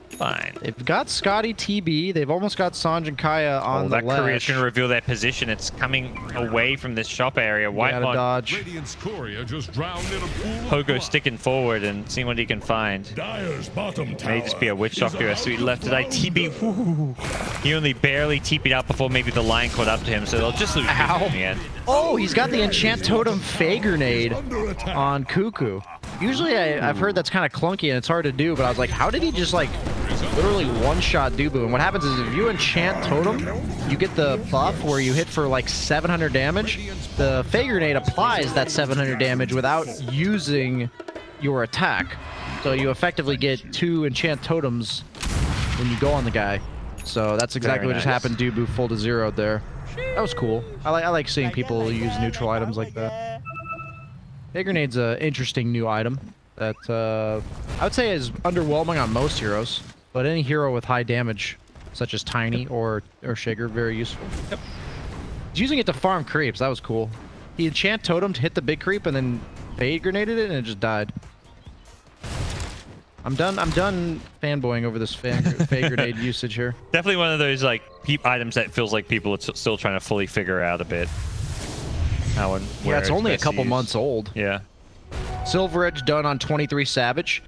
fine. They've got Scotty TB. They've almost got Sanj and Kaya on the that courier's ledge. going to reveal their position. It's coming away from this shop area. Gotta Whitemon, dodge. Radiant's courier just drowned in a pool of Pogo blood. sticking forward and seeing what he can find. Dyer's bottom tower May just be a witch doctor is so he about left to it. I TB. Woo. He only barely TP'd out before maybe the line caught up to him, so they'll just lose Ow. vision in the end. Oh, he's got the Enchant Totem Fey Grenade under attack. on Cuckoo. Usually I've heard that's kind of clunky and it's hard to do, but I was like, how did he just like literally one-shot Dubu? And what happens is if you enchant Totem, you get the buff where you hit for like 700 damage. The Fey Grenade applies that 700 damage without using your attack. So you effectively get 2 enchant totems when you go on the guy. So that's exactly what just happened. Dubu full to 0 there. That was cool. I like seeing people use neutral items like that. Fey Grenade's an interesting new item that I would say is underwhelming on most heroes, but any hero with high damage, such as Tiny or Shiger, very useful. Yep. He's using it to farm creeps. That was cool. He enchant totem to hit the big creep and then Fey Grenaded it and it just died. I'm done fanboying over this Fey Grenade usage here. Definitely one of those like items that feels like people are still trying to fully figure out a bit. How and where Yeah, it's only a best couple used. months old. Yeah. Silver Edge done on 23 Savage.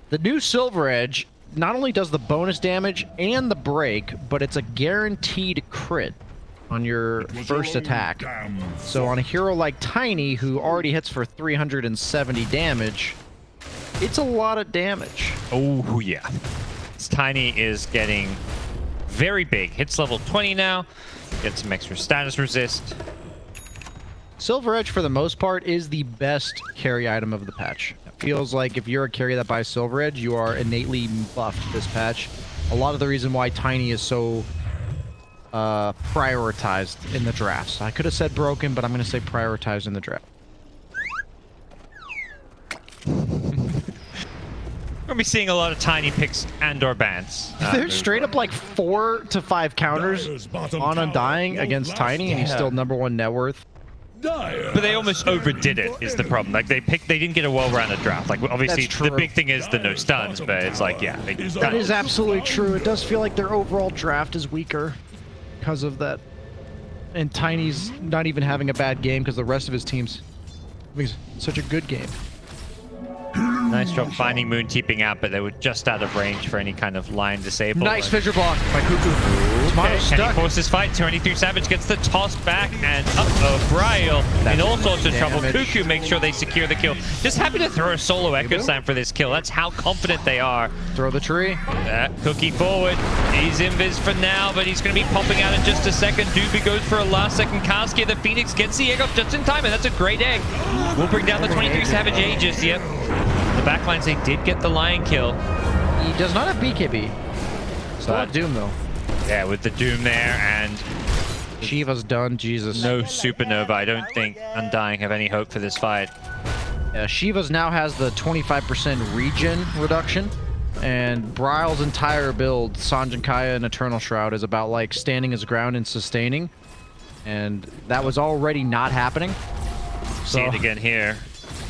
The new Silver Edge not only does the bonus damage and the break, but it's a guaranteed crit on your first attack. So on a hero like Tiny, who already hits for 370 damage, it's a lot of damage. Oh yeah. This Tiny is getting very big. Hits level 20 now. Gets some extra status resist. Silver Edge, for the most part, is the best carry item of the patch. It feels like if you're a carry that buys Silver Edge, you are innately buffed this patch. A lot of the reason why Tiny is so prioritized in the drafts. I could have said broken, but I'm going to say prioritized in the draft. We're gonna be seeing a lot of Tiny picks and/or bans. There's straight up like 4 to 5 counters on Undying against Tiny, and he's still #1 net worth. But they almost overdid it, is the problem. Like, they didn't get a well-rounded draft. Like, obviously, That's the true. big thing is the no stuns, but it's like, yeah. That is absolutely true. It does feel like their overall draft is weaker because of that. And Tiny's not even having a bad game because the rest of his team's having such a good game. Nice job finding Moon TPing out, but they were just out of range for any kind of line disable. Nice fissure block by Cuckoo. Okay, Tomato can he stuck. force this fight? 23 Savage gets the toss back, and uh-oh, Bryle in all sorts of trouble. damage. Cuckoo makes sure they secure the kill. Just happy to throw a solo Echo Slam for this kill. That's how confident they are. Throw the tree. Cookie forward. He's invis for now, but he's going to be popping out in just a second. Doobie goes for a last-second cast here. The Phoenix gets the egg off just in time, and that's a great egg. We'll bring down the 23 Savage Aegis. Yep. The backlines, they did get the Lion kill. He does not have BKB. Still have Doom though. Yeah, with the Doom there and Shiva's done. Jesus. no Supernova. I don't think Undying have any hope for this fight. Yeah, Shiva's now has the 25% regen reduction, and Bryle's entire build, Sanjin Kaya and Eternal Shroud, is about like standing his ground and sustaining, and that was already not happening. See it again here.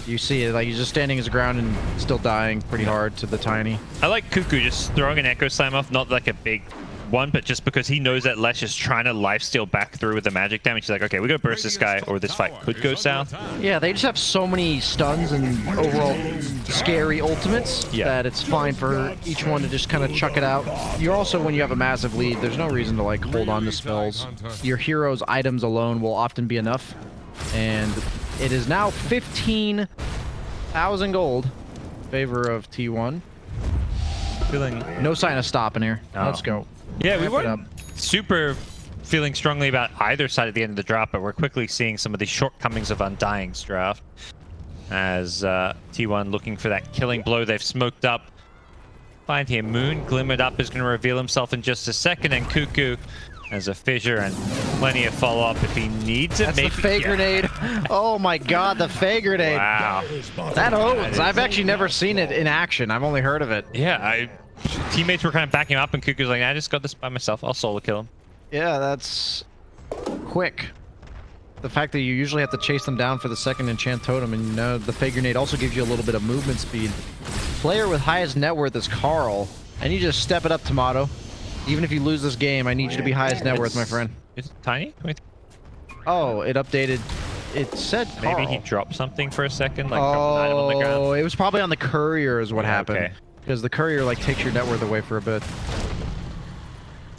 You see it, like he's just standing his ground and still dying pretty hard to the Tiny. I like Cuckoo just throwing an Echo Slam off, not like a big one, but just because he knows that Lesh is trying to lifesteal back through with the magic damage. He's like, okay, we gotta burst this guy or this fight could go south. Yeah, they just have so many stuns and overall scary ultimates that it's fine for each one to just kind of chuck it out. You're also, when you have a massive lead, there's no reason to like hold on to spells. Your hero's items alone will often be enough. And it is now 15,000 gold in favor of T1. Feeling No sign of stopping here. No. Let's go. Yeah, we Wrap it weren't super feeling strongly about either side at the end of the draft, but we're quickly seeing some of the shortcomings of Undying's draft. As T1 looking for that killing blow, they've smoked up. Find here, Moon glimmered up is going to reveal himself in just a second, and Cuckoo has a fissure and plenty of follow-up if he needs it. That's maybe. the Fey grenade. Oh my god, the Fey grenade. Wow. That owns. I've actually never seen it in action. I've only heard of it. Yeah, teammates were kind of backing him up, and Cuckoo's like, I just got this by myself. I'll solo kill him. Yeah, that's quick. The fact that you usually have to chase them down for the second enchant totem, and you know the Fey grenade also gives you a little bit of movement speed. Player with highest net worth is Carl. I need you to step it up, Tomato. Even if you lose this game, I need you to be highest net worth, my friend. It's tiny? Oh, it updated. It said Carl. Maybe he dropped something for a second, like dropped an item on the ground. Oh, it was probably on the courier is what happened. Okay. Because the courier like takes your net worth away for a bit.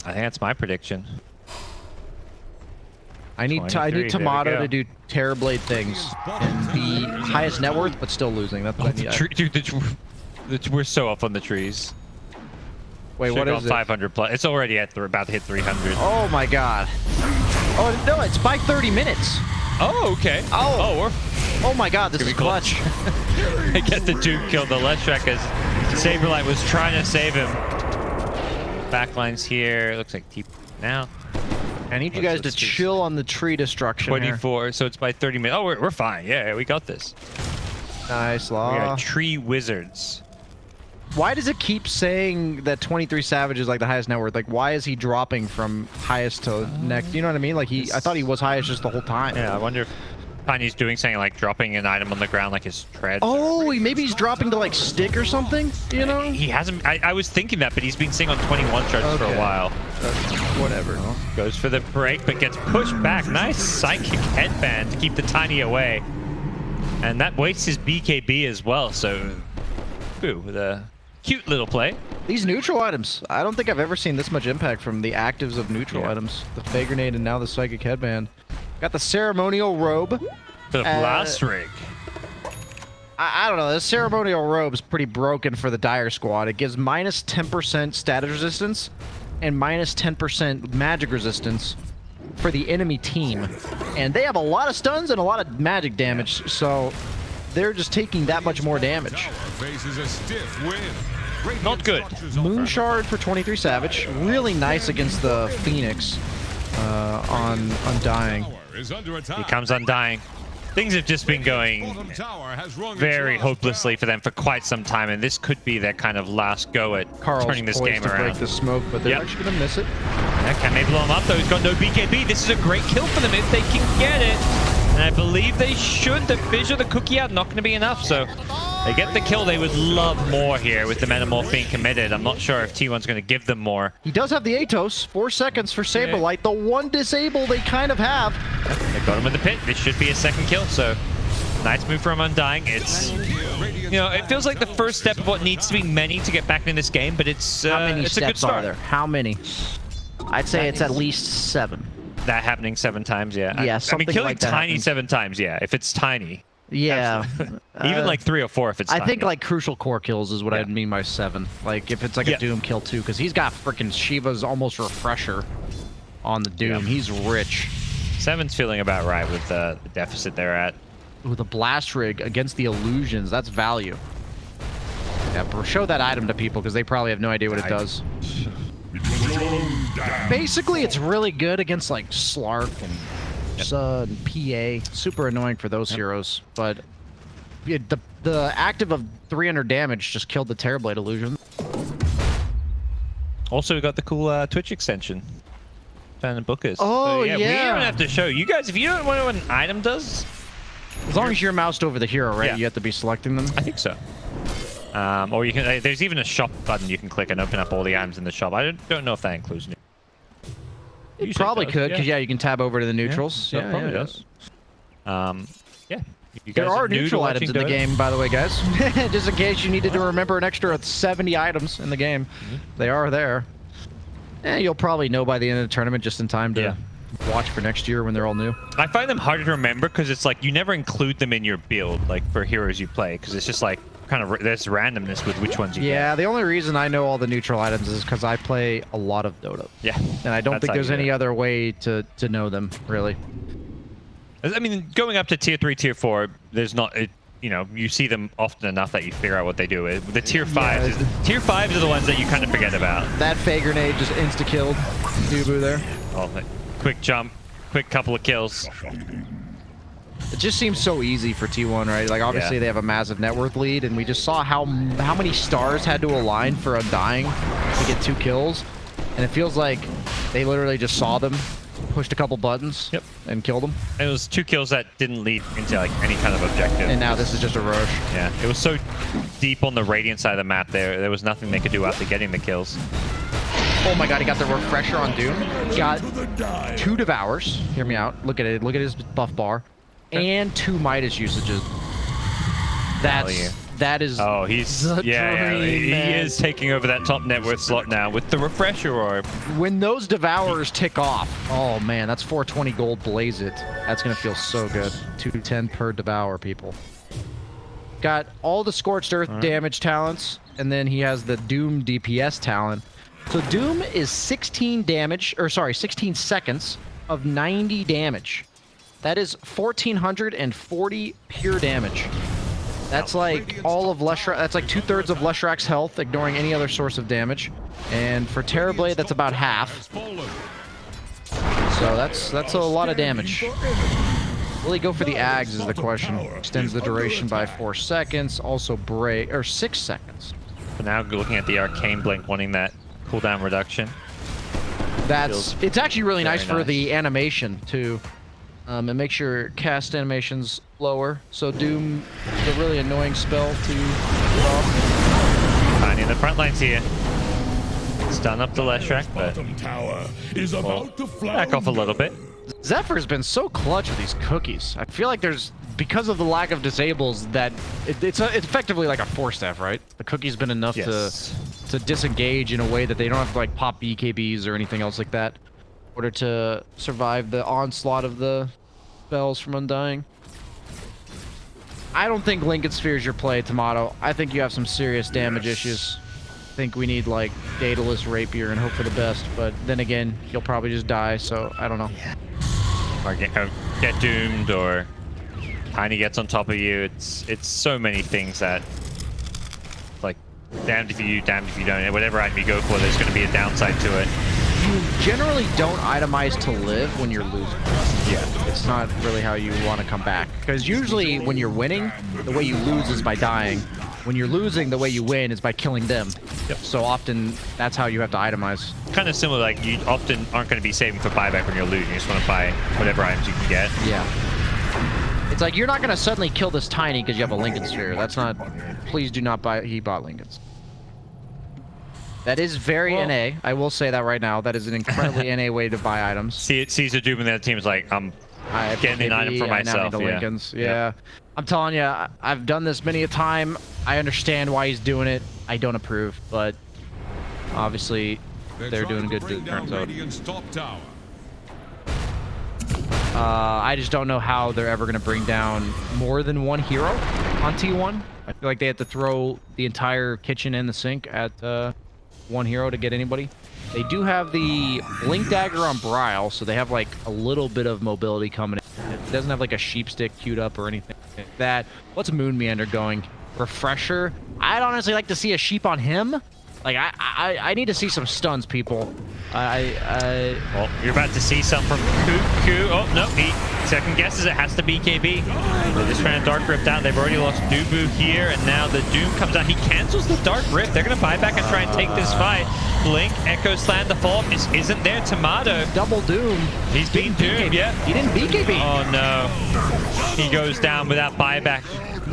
I think that's my prediction. I need 23, there we Tomato go. to do Terrorblade things and be highest net worth, but still losing. That's what I need. Dude, we're so up on the trees. Wait, Should've what gone is it? 500 plus. It's already at about to hit 300. Oh my god. Oh no, it's by 30 minutes. Oh, okay. Oh, Oh my god, this is clutch. I get the Duke kill the Leshrac as Saberlight was trying to save him. Backlines here. Looks like T now. I need you guys to chill on the tree destruction 24, so it's by 30 minutes. Oh, we're fine. Yeah, we got this. here. Nice, We are Law. tree wizards. Why does it keep saying that 23 Savage is like the highest net worth? Like, why is he dropping from highest to next? You know what I mean? Like, I thought he was highest just the whole time. Yeah, I wonder if Tiny's doing something like dropping an item on the ground like his tread. Oh, maybe he's dropping to like stick or something, you know? He hasn't. I was thinking that, but he's been sitting on 21 charges for a Okay. while. Whatever. Goes for the break, but gets pushed back. Nice psychic headband to keep the Tiny away. And that wastes his BKB as well, so... Ooh, with a cute little play. These neutral items. I don't think I've ever seen this much impact from the actives of neutral items. The Fey Grenade and now the Psychic Headband. Got the Ceremonial Robe. The Blast Rig. I don't know. The Ceremonial Robe is pretty broken for the Dire Squad. It gives minus 10% status resistance and minus 10% magic resistance for the enemy team. And they have a lot of stuns and a lot of magic damage, so they're just taking that much more damage. Faces a stiff win. Not good. Moon Shard for 23 Savage. Really nice against the Phoenix on Undying. Is under attack. He comes Undying. Things have just been going Bottom tower has rung very its last hopelessly bell. for them for quite some time, and this could be their kind of last go at Carl's turning this poised game to break around. the smoke, but they're Yep. actually going to miss it. Yeah, can they blow him up though? He's got no BKB. This is a great kill for them if they can get it. And I believe they should. The fissure, the cookie out, not going to be enough. So they get the kill. They would love more here with the Metamorph being committed. I'm not sure if T1's going to give them more. He does have the Atos. 4 seconds for Saberlight. The one disable they kind of have. They got him in the pit. This should be a second kill. So nice move from Undying. It's, you know, it feels like the first step of what needs to be many to get back in this game, but it's How many it's a good steps are start. there? How many? I'd say it's at least 7. That happening 7 times, yeah. Yeah, I mean, something killing like that Tiny happens. 7 times, yeah. If it's Tiny. Yeah. Even like 3 or 4 if it's I Tiny. think like crucial core kills is what I'd mean by 7. Like if it's like Yeah. a Doom kill too, because he's got freaking Shiva's almost refresher on the Doom. He's rich. 7's feeling about right with the deficit they're at. Ooh, the Blast Rig against the Illusions. That's value. Yeah, bro, show that item to people because they probably have no idea what it does. Basically, it's really good against like Slark and Ursa and PA. Super annoying for those heroes, but the active of 300 damage just killed the Terrorblade illusion. Also, we got the cool Twitch extension. Fan and bookers. Oh, so, yeah. We yeah. don't have to show you guys. If you don't know what an item does, As long as you're moused over the hero, right? Yeah. You have to be selecting them. I think so. Or you can. There's even a shop button you can click and open up all the items in the shop. I don't know if that includes. It probably could, because yeah, you can tab over to the neutrals. Yeah, Yeah, probably yeah. does. Yeah. You There guys are new to neutral watching items in the Dota? game, by the way, guys. Just in case you needed to remember an extra 70 items in the game. They are there. You'll probably know by the end of the tournament just in time to watch for next year when they're all new. I find them harder to remember because it's like you never include them in your build, like for heroes you play, because it's just like kind of there's randomness with which ones you Yeah, the only reason I know all the neutral items is because I play a lot of Dota. get. Yeah. And I don't That's think how there's you do any it. other way to know them, really. I mean, going up to tier 3, tier 4, there's not. You know, you see them often enough that you figure out what they do. The tier 5s, tier 5s are the ones that you kind of forget about. That Fey grenade just insta-killed Dubu there. Oh, quick jump, quick couple of kills. It just seems so easy for T1, right? Like, obviously they have a massive net worth lead, and we just saw how many stars had to align for Undying to get 2 kills. And it feels like they literally just saw them, pushed a couple buttons, and killed them. And it was 2 kills that didn't lead into like any kind of objective. And now this is just a rush. Yeah, it was so deep on the Radiant side of the map there was nothing they could do after getting the kills. Oh my god, he got the refresher on Doom. Got 2 Devours. Hear me out. Look at it. Look at his buff bar. And 2 Midas usages. That is Oh, he's the yeah, dream, he man. is taking over that top net worth slot now with the refresher orb. When those Devourers tick off, oh man, that's 420 gold, blaze it. That's gonna feel so good. 210 per Devour, people. Got all the Scorched Earth damage talents, and then he has the Doom DPS talent. So Doom is 16 damage, or sorry, 16 seconds of 90 damage. That is 1,440 pure damage. That's like all of Leshrac. That's like 2/3 of Leshrac's health, ignoring any other source of damage. And for Terrorblade, that's about half. So that's a lot of damage. Will he go for the Ags is the question. Extends the duration by 4 seconds. Also break, or 6 seconds. But now looking at the Arcane Blink, wanting that cooldown reduction. It's actually really nice for nice. the animation too. And make sure cast animation's lower. So Doom is a really annoying spell to get off. Tiny in the front lines here. Stun up the Leshrac, but Bottom tower is about to flounder. back off a little bit. Zephyr's been so clutch with these cookies. I feel like there's, because of the lack of disables, that it's effectively like a force staff, right? The cookie's been enough to disengage in a way that they don't have to like pop BKBs or anything else like that in order to survive the onslaught of the spells from Undying. I don't think Lincoln Sphere is your play, Tomato. I think you have some serious damage issues. I think we need like Daedalus Rapier and hope for the best, but then again, you'll probably just die, so I don't know. Or get doomed, or Tiny gets on top of you. It's so many things that, like, damned if you do, damned if you don't. Whatever item you go for, there's going to be a downside to it. You generally don't itemize to live when you're losing. Yeah. It's not really how you want to come back. Because usually when you're winning, the way you lose is by dying. When you're losing, the way you win is by killing them. Yep. So often, that's how you have to itemize. Kind of similar, like you often aren't going to be saving for buyback when you're losing. You just want to buy whatever items you can get. Yeah. It's like, you're not going to suddenly kill this Tiny because you have a Lincoln Sphere. That's not... Please do not buy... He bought Lincolns. That is very NA. I will say that right now. That is an incredibly NA way to buy items. Caesar Doom and the other team's like, I'm getting an item for myself. Yeah. Lincolns. Yeah. I'm telling you, I've done this many a time. I understand why he's doing it. I don't approve, but obviously they're doing good, it turns out. Top tower. I just don't know how they're ever going to bring down more than one hero on T1. I feel like they have to throw the entire kitchen and the sink at one hero to get anybody. They do have the Blink Dagger on Brile, so they have like a little bit of mobility coming in. It doesn't have like a sheep stick queued up or anything like that. What's Moon Meander going? Refresher? I'd honestly like to see a sheep on him. Like, I need to see some stuns, people. Well, you're about to see some from Cuckoo. Oh, no, he second guesses it has to be KB. They just ran a Dark Rift out. They've already lost Dubu here, and now the Doom comes out. He cancels the Dark Rift. They're going to buy back and try and take this fight. Blink, Echo Slam, the follow-up isn't there. Tomato. Double Doom. He's being doomed, yeah. He didn't beat KB. Oh, no. He goes down without buyback.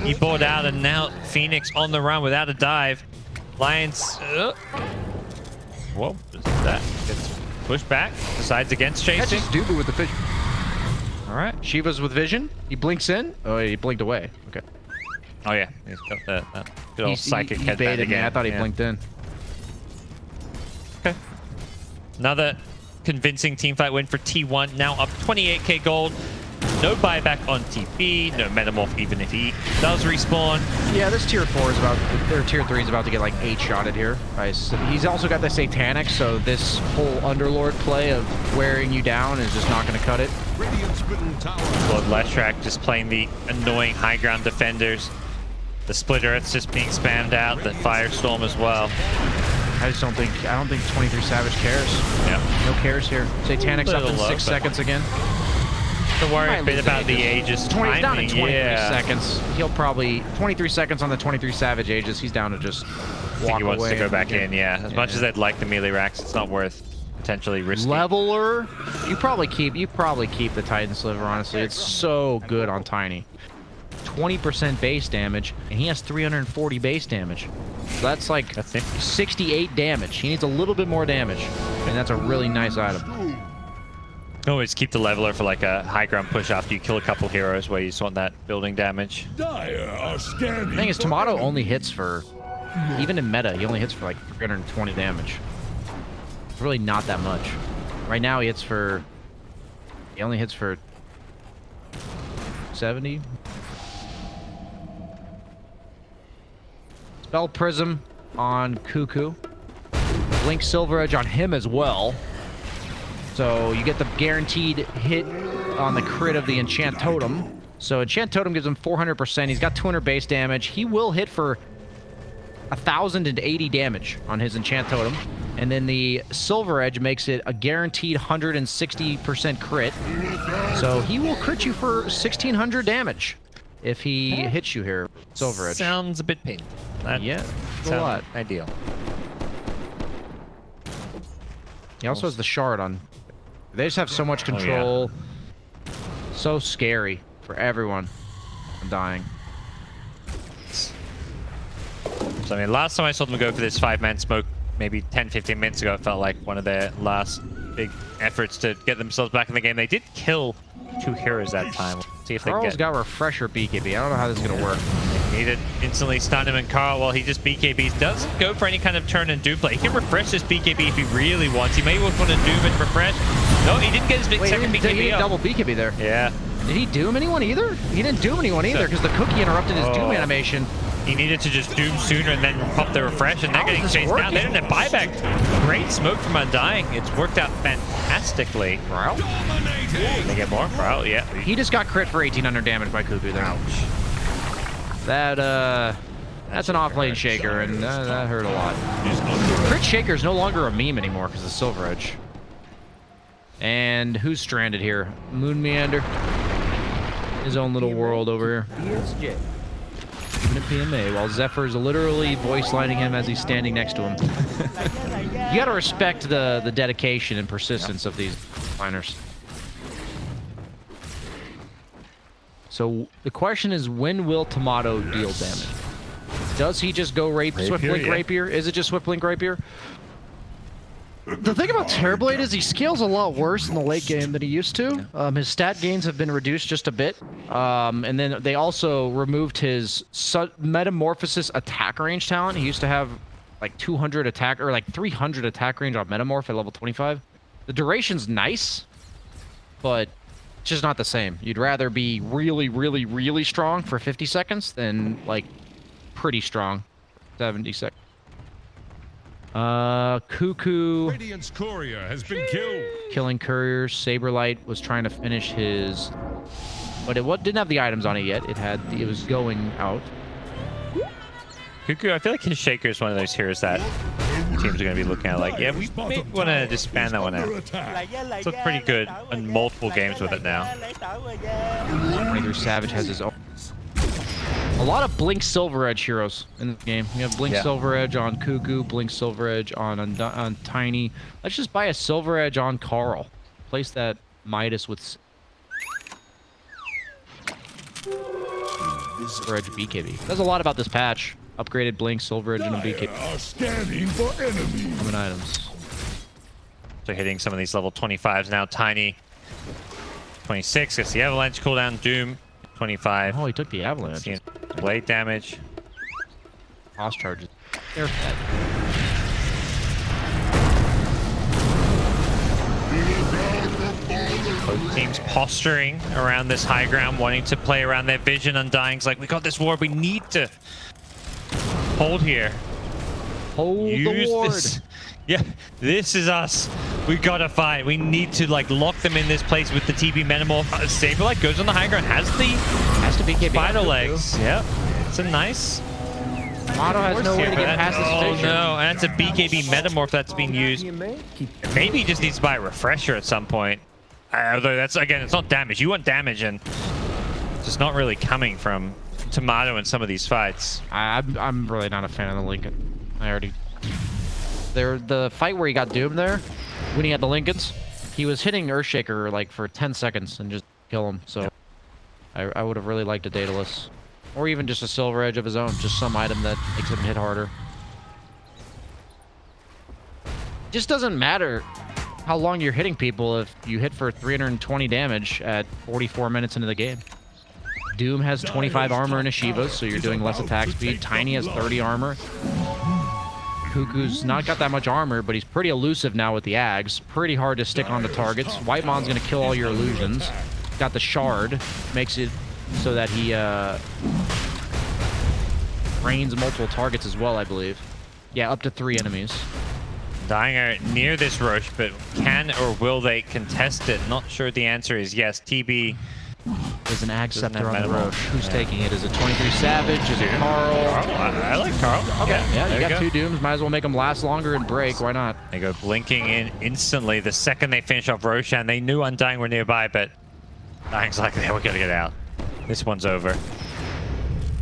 He bought out, and now Phoenix on the run without a dive. Lions... Whoa, that gets pushed back. Decides against chasing. Catches Dubu with the vision. All right. Shiva's with vision. He blinks in. Oh, he blinked away. Okay. Oh, yeah. He's got that good old psychic he headband baited me. again. I thought he Yeah. blinked in. Okay. Another convincing teamfight win for T1. Now up 28k gold. No buyback on TP. No Metamorph even if he does respawn. Yeah, this tier 4 is about, or tier 3 is about to get like 8-shotted here. He's also got the Satanic, so this whole Underlord play of wearing you down is just not going to cut it. Radiant's middle tower. Blood Leshrac just playing the annoying high ground defenders. The Split Earth's just being spammed out. The Firestorm as well. I don't think 23 Savage cares. Yeah. No cares here. Satanic's up in Little low, 6 but- seconds again. To worry Might a bit lose about the Aegis. Aegis 20, he's down in timing. 23 Yeah. seconds. He'll probably 23 seconds on the 23 Savage Aegis. He's down to just I walk think he wants away to go and back get- in, yeah. As much as they'd like the melee racks, it's not worth potentially risking. Leveler, you probably keep the Titan Sliver, honestly. It's so good on Tiny. 20% base damage, and he has 340 base damage. So that's like That's it. 68 damage. He needs a little bit more damage, and that's a really nice item. Always keep the leveler for like a high ground push after you kill a couple heroes where you just want that building damage. Dire are scanning. The thing is, for Tomato enemy. only hits for, even in meta, he only hits for like 320 damage. It's really not that much. Right now, he only hits for 70. Spell Prism on Cuckoo. Blink Silver Edge on him as well. So you get the guaranteed hit on the crit of the Enchant Totem. So Enchant Totem gives him 400%. He's got 200 base damage. He will hit for 1,080 damage on his Enchant Totem. And then the Silver Edge makes it a guaranteed 160% crit. So he will crit you for 1,600 damage if he hits you here, Silver Edge. Sounds a bit painful. That Yeah, it's a sounds lot. ideal. He also has the shard on. They just have so much control. So scary for everyone. Undying. So, I mean, last time I saw them go for this 5-man smoke, maybe 10-15 minutes ago, it felt like one of their last big efforts to get themselves back in the game. They did kill 2 heroes that time. We'll see if they can Carl's get... got Refresher BKB. I don't know how this is going to work. Need to instantly stun him, and Carl, well, he just BKBs. Doesn't go for any kind of turn and doom play. He can refresh this BKB if he really wants. He may want to doom and refresh. No, he didn't get his big second he BKB didn't up. double BKB there. Yeah. Did he doom anyone either? He didn't doom anyone either because the cookie interrupted his doom Oh. animation. He needed to just doom sooner and then pop the refresh, and they're How is getting this chased down. They working? didn't have buyback. Great smoke from Undying. It's worked out fantastically. Wow. They get more? Wow, yeah. He just got crit for 1,800 damage by Cuckoo there. That's an off-lane shaker, and that hurt a lot. Crit shaker is no longer a meme anymore because of Silver Edge. And who's stranded here? Moon Meander. His own little world over here. PSG. Even a PMA, while Zephyr is literally voice lining him as he's standing next to him. You gotta respect the dedication and persistence of these liners. So the question is, when will Tomato deal damage? Does he just go Swift Blink yeah. Rapier? Is it just Swift Blink Rapier? The thing about Terrorblade is he scales a lot worse in the late game than he used to. His stat gains have been reduced just a bit. And then they also removed his Metamorphosis attack range talent. He used to have like 200 attack, or like 300 attack range on Metamorph at level 25. The duration's nice, but it's just not the same. You'd rather be really, really, really strong for 50 seconds than like pretty strong 70 seconds. Cuckoo Radiant's courier has been killed. killing couriers. Saberlight was trying to finish his, but it didn't have the items on it yet. It was going out. Cuckoo, I feel like his Shaker is one of those heroes that teams are going to be looking at like, yeah, we may want to disband that one out. It's looked pretty good in multiple games with it now. 23 Savage has his own. A lot of Blink Silver Edge heroes in the game. We have Blink Silver Edge on Cuckoo, Blink Silver Edge on Tiny. Let's just buy a Silver Edge on Carl. Place that Midas with Silver Edge BKB. There's a lot about this patch. Upgraded Blink, Silver Edge, and a BKB. Are scanning for enemies. Common items. So hitting some of these level 25s now. Tiny 26 gets the Avalanche cooldown. Doom 25. Oh, he took the Avalanche. Blade damage. Cross charges. They're fed. Both teams posturing around this high ground, wanting to play around their vision. Undying's like, we got this ward. We need to hold here. Hold the ward. This. Yeah, this is us. We gotta fight. We need to like lock them in this place with the TB Metamorph. Saberlight goes on the high ground. Has the BKB spider legs. Yep. It's a nice. Motto has no way to get past this Oh vision. no, and that's a BKB Metamorph that's being used. Maybe he just needs to buy a refresher at some point. Although that's, again, it's not damage. You want damage, and it's just not really coming from Tomato in some of these fights. I'm really not a fan of the Lincoln. The fight where he got doomed there, when he had the Lincolns, he was hitting Earthshaker like for 10 seconds and just kill him. So I would have really liked a Daedalus. Or even just a Silver Edge of his own, just some item that makes him hit harder. It just doesn't matter how long you're hitting people if you hit for 320 damage at 44 minutes into the game. Doom has 25 armor in Ashivas, so you're doing less attack speed. Tiny has 30 armor. Cuckoo's not got that much armor, but he's pretty elusive now with the Ags. Pretty hard to stick onto targets. Whitemon's gonna kill all your illusions. Got the Shard, makes it so that he rains multiple targets as well, I believe. Yeah, up to 3 enemies. Dying are near this Roche, but can or will they contest it? Not sure the answer is yes. TB. There's an Ag Scepter on the Metamorph. Roche. Who's taking it? Is it 23 Savage? Is it Carl? I like Carl. Okay, yeah, there you got 2 Dooms. Might as well make them last longer and break. Why not? They go blinking in instantly the second they finish off Roshan. They knew Undying were nearby, but Dying's like, yeah, we gotta get out. This one's over.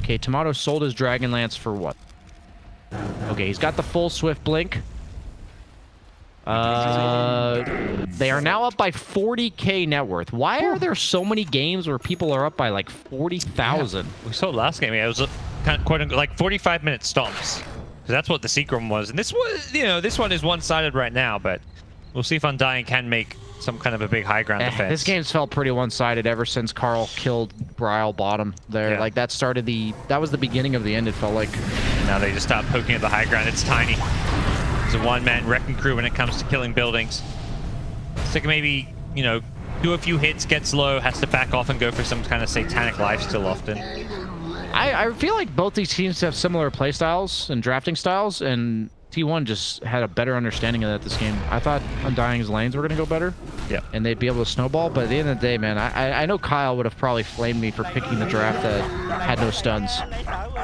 Okay, Tomato sold his Dragonlance for what? Okay, he's got the full Swift Blink. They are now up by 40k net worth. Why are there so many games where people are up by like 40,000? Yeah, we saw last game. Yeah, it was kind of quite like 45-minute stomps. So that's what the secret one was. And this was, this one is one-sided right now, but we'll see if Undying can make some kind of a big high ground defense. This game's felt pretty one-sided ever since Carl killed Brile bottom there. Yeah. Like that was the beginning of the end, it felt like. Now they just start poking at the high ground. It's Tiny. It's a one-man wrecking crew when it comes to killing buildings. So maybe, do a few hits, gets low, has to back off and go for some kind of satanic lifesteal often. I feel like both these teams have similar playstyles and drafting styles, and T1 just had a better understanding of that this game. I thought Undying's lanes were going to go better. Yeah. And they'd be able to snowball, but at the end of the day, man, I know Kyle would have probably flamed me for picking the draft that had no stuns.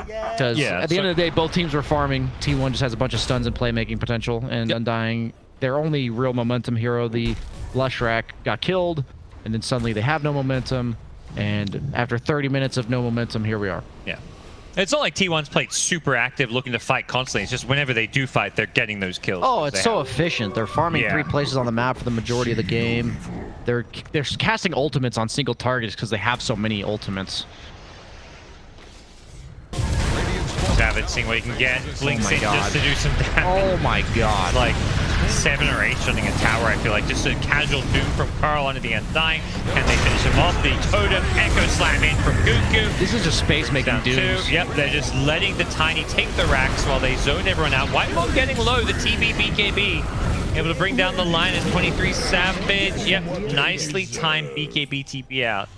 Because at the end of the day, both teams were farming. T1 just has a bunch of stuns and playmaking potential, and Undying, their only real momentum hero, the Lushrak, got killed, and then suddenly they have no momentum, and after 30 minutes of no momentum, here we are. Yeah. It's not like T1's played super active, looking to fight constantly. It's just whenever they do fight, they're getting those kills. Oh, it's so efficient. They're farming 3 places on the map for the majority of the game. They're casting ultimates on single targets because they have so many ultimates. Savage, seeing what he can get. Blinks in God. just to do some damage. Oh my god. Like 7 or 8 shooting a tower, I feel like. Just a casual doom from Carl onto the Undying. Can they finish him off? The Totem Echo Slam in from Gugu. This is just space making dooms. Yep, they're just letting the Tiny take the racks while they zone everyone out. Whitemon getting low, the TB BKB. Able to bring down the line as 23 Savage. Yep, nicely timed BKB TP out.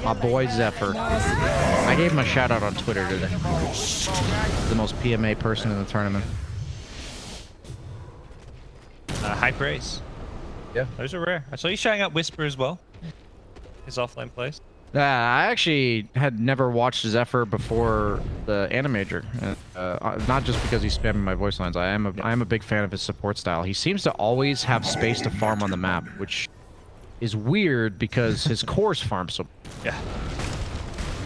My boy Zephyr. I gave him a shout out on Twitter today. The most PMA person in the tournament. High praise. Yeah. Those are rare. I saw you shouting out Whisper as well. His offlane plays. I actually had never watched Zephyr before the Animator. Not just because he's spamming my voice lines. I am a big fan of his support style. He seems to always have space to farm on the map, which is weird because his cores farm so. Yeah.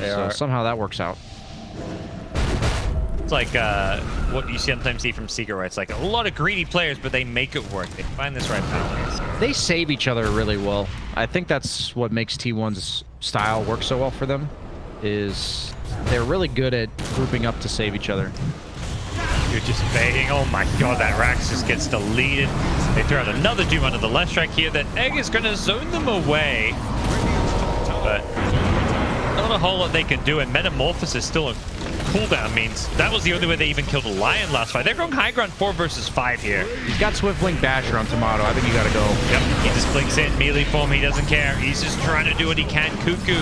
So somehow that works out. It's like what you sometimes see from Secret, where it's like a lot of greedy players, but they make it work. They find this right balance. They save each other really well. I think that's what makes T1's style work so well for them, is they're really good at grouping up to save each other. You're just baiting. Oh my god, that Rax just gets deleted. They throw out another Doom under the left strike here. That Egg is going to zone them away. But not a whole lot they can do, and Metamorphosis still a cooldown means that was the only way they even killed a Lion last fight. They're going high ground 4 versus 5 here. He's got Swift Blink Basher on Tomato. I think you gotta go. Yep, he just blinks in, melee form, he doesn't care. He's just trying to do what he can. Cuckoo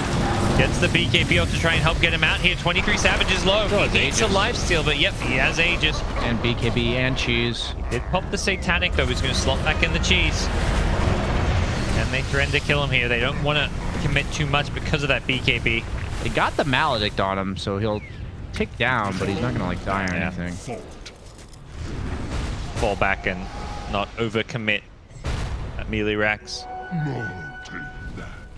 gets the BKB off to try and help get him out here. 23 Savage is low. He needs a lifesteal, but yep, he has Aegis. And BKB and Cheese. He did pop the Satanic though, he's going to slot back in the Cheese. And they threaten to kill him here. They don't want to commit too much because of that BKB. They got the Maledict on him, so he'll tick down, but he's not gonna like die or anything. Fall back and not overcommit at melee Rax.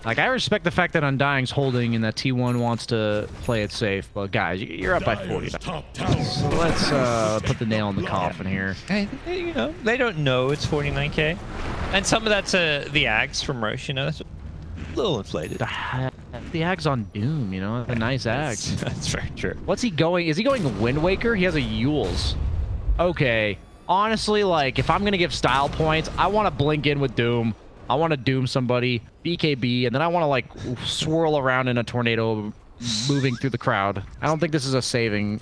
Like, I respect the fact that Undying's holding and that T1 wants to play it safe, but guys, you're up by 40. So let's put the nail in the coffin here. Hey, you know, they don't know it's 49k. And some of that's the Ags from Roche, you know, that's a little inflated. The Ag's on Doom, you know, a nice Ag. That's very true. What's he going? Is he going Wind Waker? He has a Yules. Okay. Honestly, like, if I'm going to give style points, I want to blink in with Doom. I want to Doom somebody, BKB, and then I want to, like, swirl around in a tornado moving through the crowd. I don't think this is a saving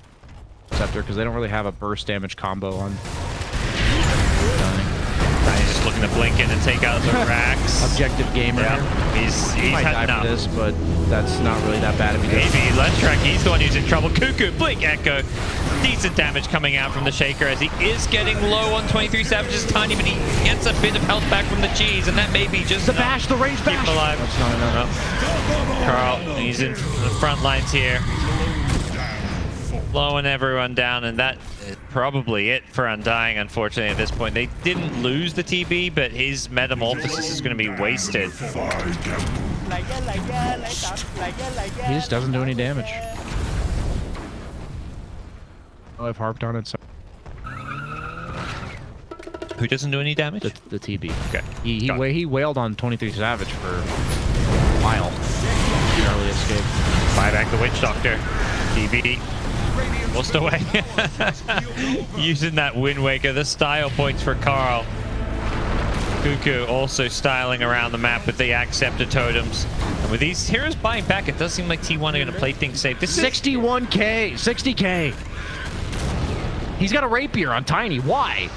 scepter because they don't really have a burst damage combo on. He's just looking to blink in and take out the Rax. Objective gamer. Yeah. He's might had die enough. for this, but that's not really that bad if he does. Maybe left track, he's the one who's in trouble. Cuckoo, blink, echo. Decent damage coming out from the Shaker as he is getting low on 23 Savage's tiny, but he gets a bit of health back from the Cheese, and that may be just the bash, the range bash. Keep him alive. That's not enough. Carl, he's in the front lines here. Blowing everyone down, and that is probably it for Undying, unfortunately, at this point. They didn't lose the TB, but his Metamorphosis is going to be wasted. He just doesn't do any damage. Oh, I've harped on it. So. Who doesn't do any damage? The TB. Okay. He wailed on 23 Savage for a while. Early escape. Buy back the Witch Doctor. TB. Lost away. Using that Wind Waker. The style points for Carl. Cuckoo also styling around the map with the Acceptor Totems. And with these heroes buying back, it does seem like T1 are going to play things safe. This is 61k, 60k. He's got a Rapier on Tiny. Why?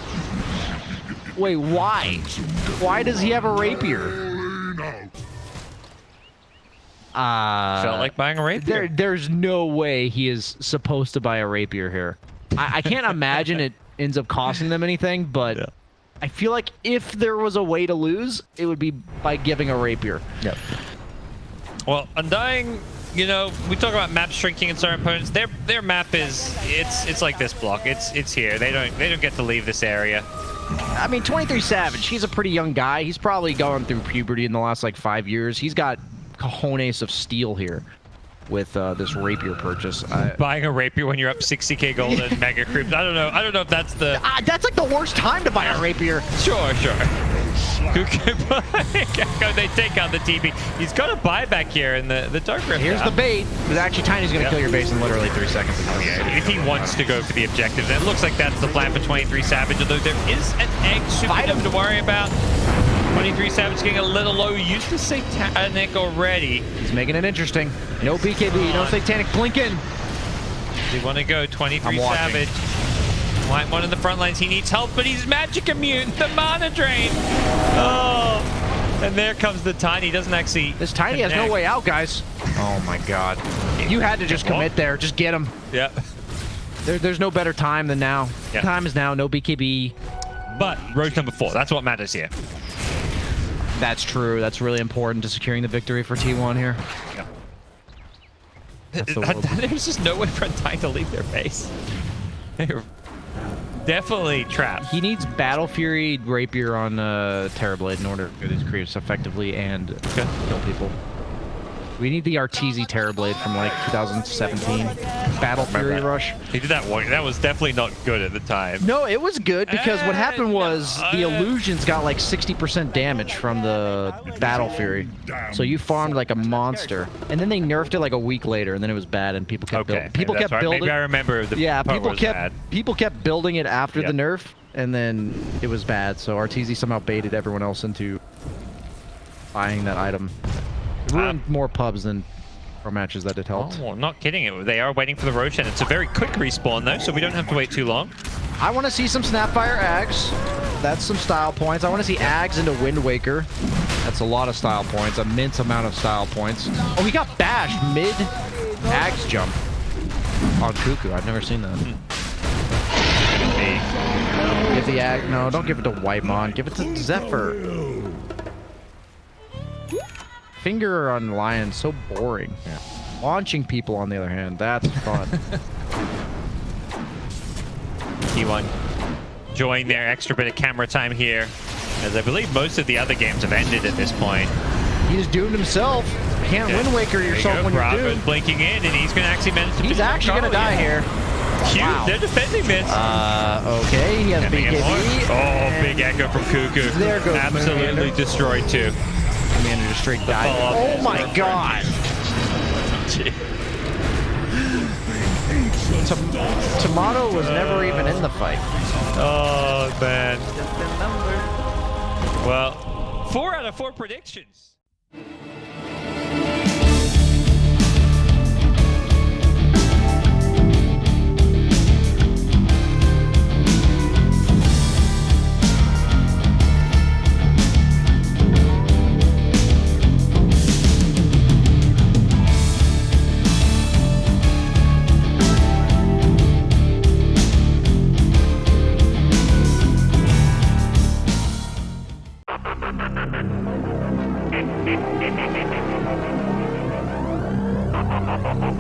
Wait, why? Why does he have a Rapier? Felt like buying a Rapier. There's no way he is supposed to buy a Rapier here. I can't imagine it ends up costing them anything, but yeah. I feel like if there was a way to lose, it would be by giving a Rapier. Yep. Well, Undying, you know, we talk about map shrinking in certain opponents. Their map is it's like this block. It's here. They don't get to leave this area. I mean, 23 Savage, he's a pretty young guy. He's probably gone through puberty in the last like 5 years. He's got cojones of steel here with this Rapier purchase. Buying a Rapier when you're up 60k gold and Mega Creeps. I don't know if that's the... that's like the worst time to buy a Rapier. Sure. They take out the TB. He's got a buyback here in the Dark Rift. Here's the bait. But actually, Tiny's going to kill your base in literally 3 seconds. Yeah, if he wants to go for the objectives, and it looks like that's the plan for 23 Savage, although there is an egg shooting to worry about. 23 Savage getting a little low. Used the Satanic already. He's making it interesting. No BKB, no Satanic. Blink in. They want to go 23 Savage. White one in the front lines. He needs help, but he's magic immune. The mana drain. Oh, and there comes the Tiny. Doesn't actually. This Tiny has no way out, guys. Oh my God. You had to just commit there. Just get him. Yeah. There's no better time than now. Yeah. Time is now. No BKB. But road number 4. That's what matters here. That's true. That's really important to securing the victory for T1 here. Yeah. That's the world. There's just no way for Undying to leave their base. They're definitely trapped. He needs Battle Fury Rapier on Terrorblade in order to do these creeps effectively and kill people. We need the Arteezy Terrorblade from like 2017. Battle Fury Rush. He did that one. That was definitely not good at the time. No, it was good because what happened was the illusions got like 60% damage from the Battle Fury. So you farmed like a monster. And then they nerfed it like a week later and then it was bad and people kept building. People kept building. Maybe I remember the Yeah, part people was kept bad. people kept building it after the nerf and then it was bad. So Arteezy somehow baited everyone else into buying that item. It ruined more pubs than pro matches that it helped. Oh, not kidding it. They are waiting for the Roshan. It's a very quick respawn though, so we don't have to wait too long. I want to see some Snapfire Ags. That's some style points. I want to see Ags into Wind Waker. That's a lot of style points. A mint amount of style points. Oh, he got bashed mid Ags jump on Cuckoo. I've never seen that. Give the Ag. No, don't give it to Whitemon. Give it to Zephyr. Finger on Lion, so boring. Yeah. Launching people, on the other hand, that's fun. T1 enjoying their extra bit of camera time here, as I believe most of the other games have ended at this point. He just doomed himself. Can't Wind Waker yourself when you're doomed. Blinking in, and he's going to actually manage to... He's actually going to die here. Cute. Wow. They're defending this. Okay, he has big KB. Oh, big echo from Cuckoo. There goes absolutely Moonhander. Destroyed too. Commander just straight died. Oh my god! Tomato was never even in the fight. Oh man. Well, 4 out of 4 predictions.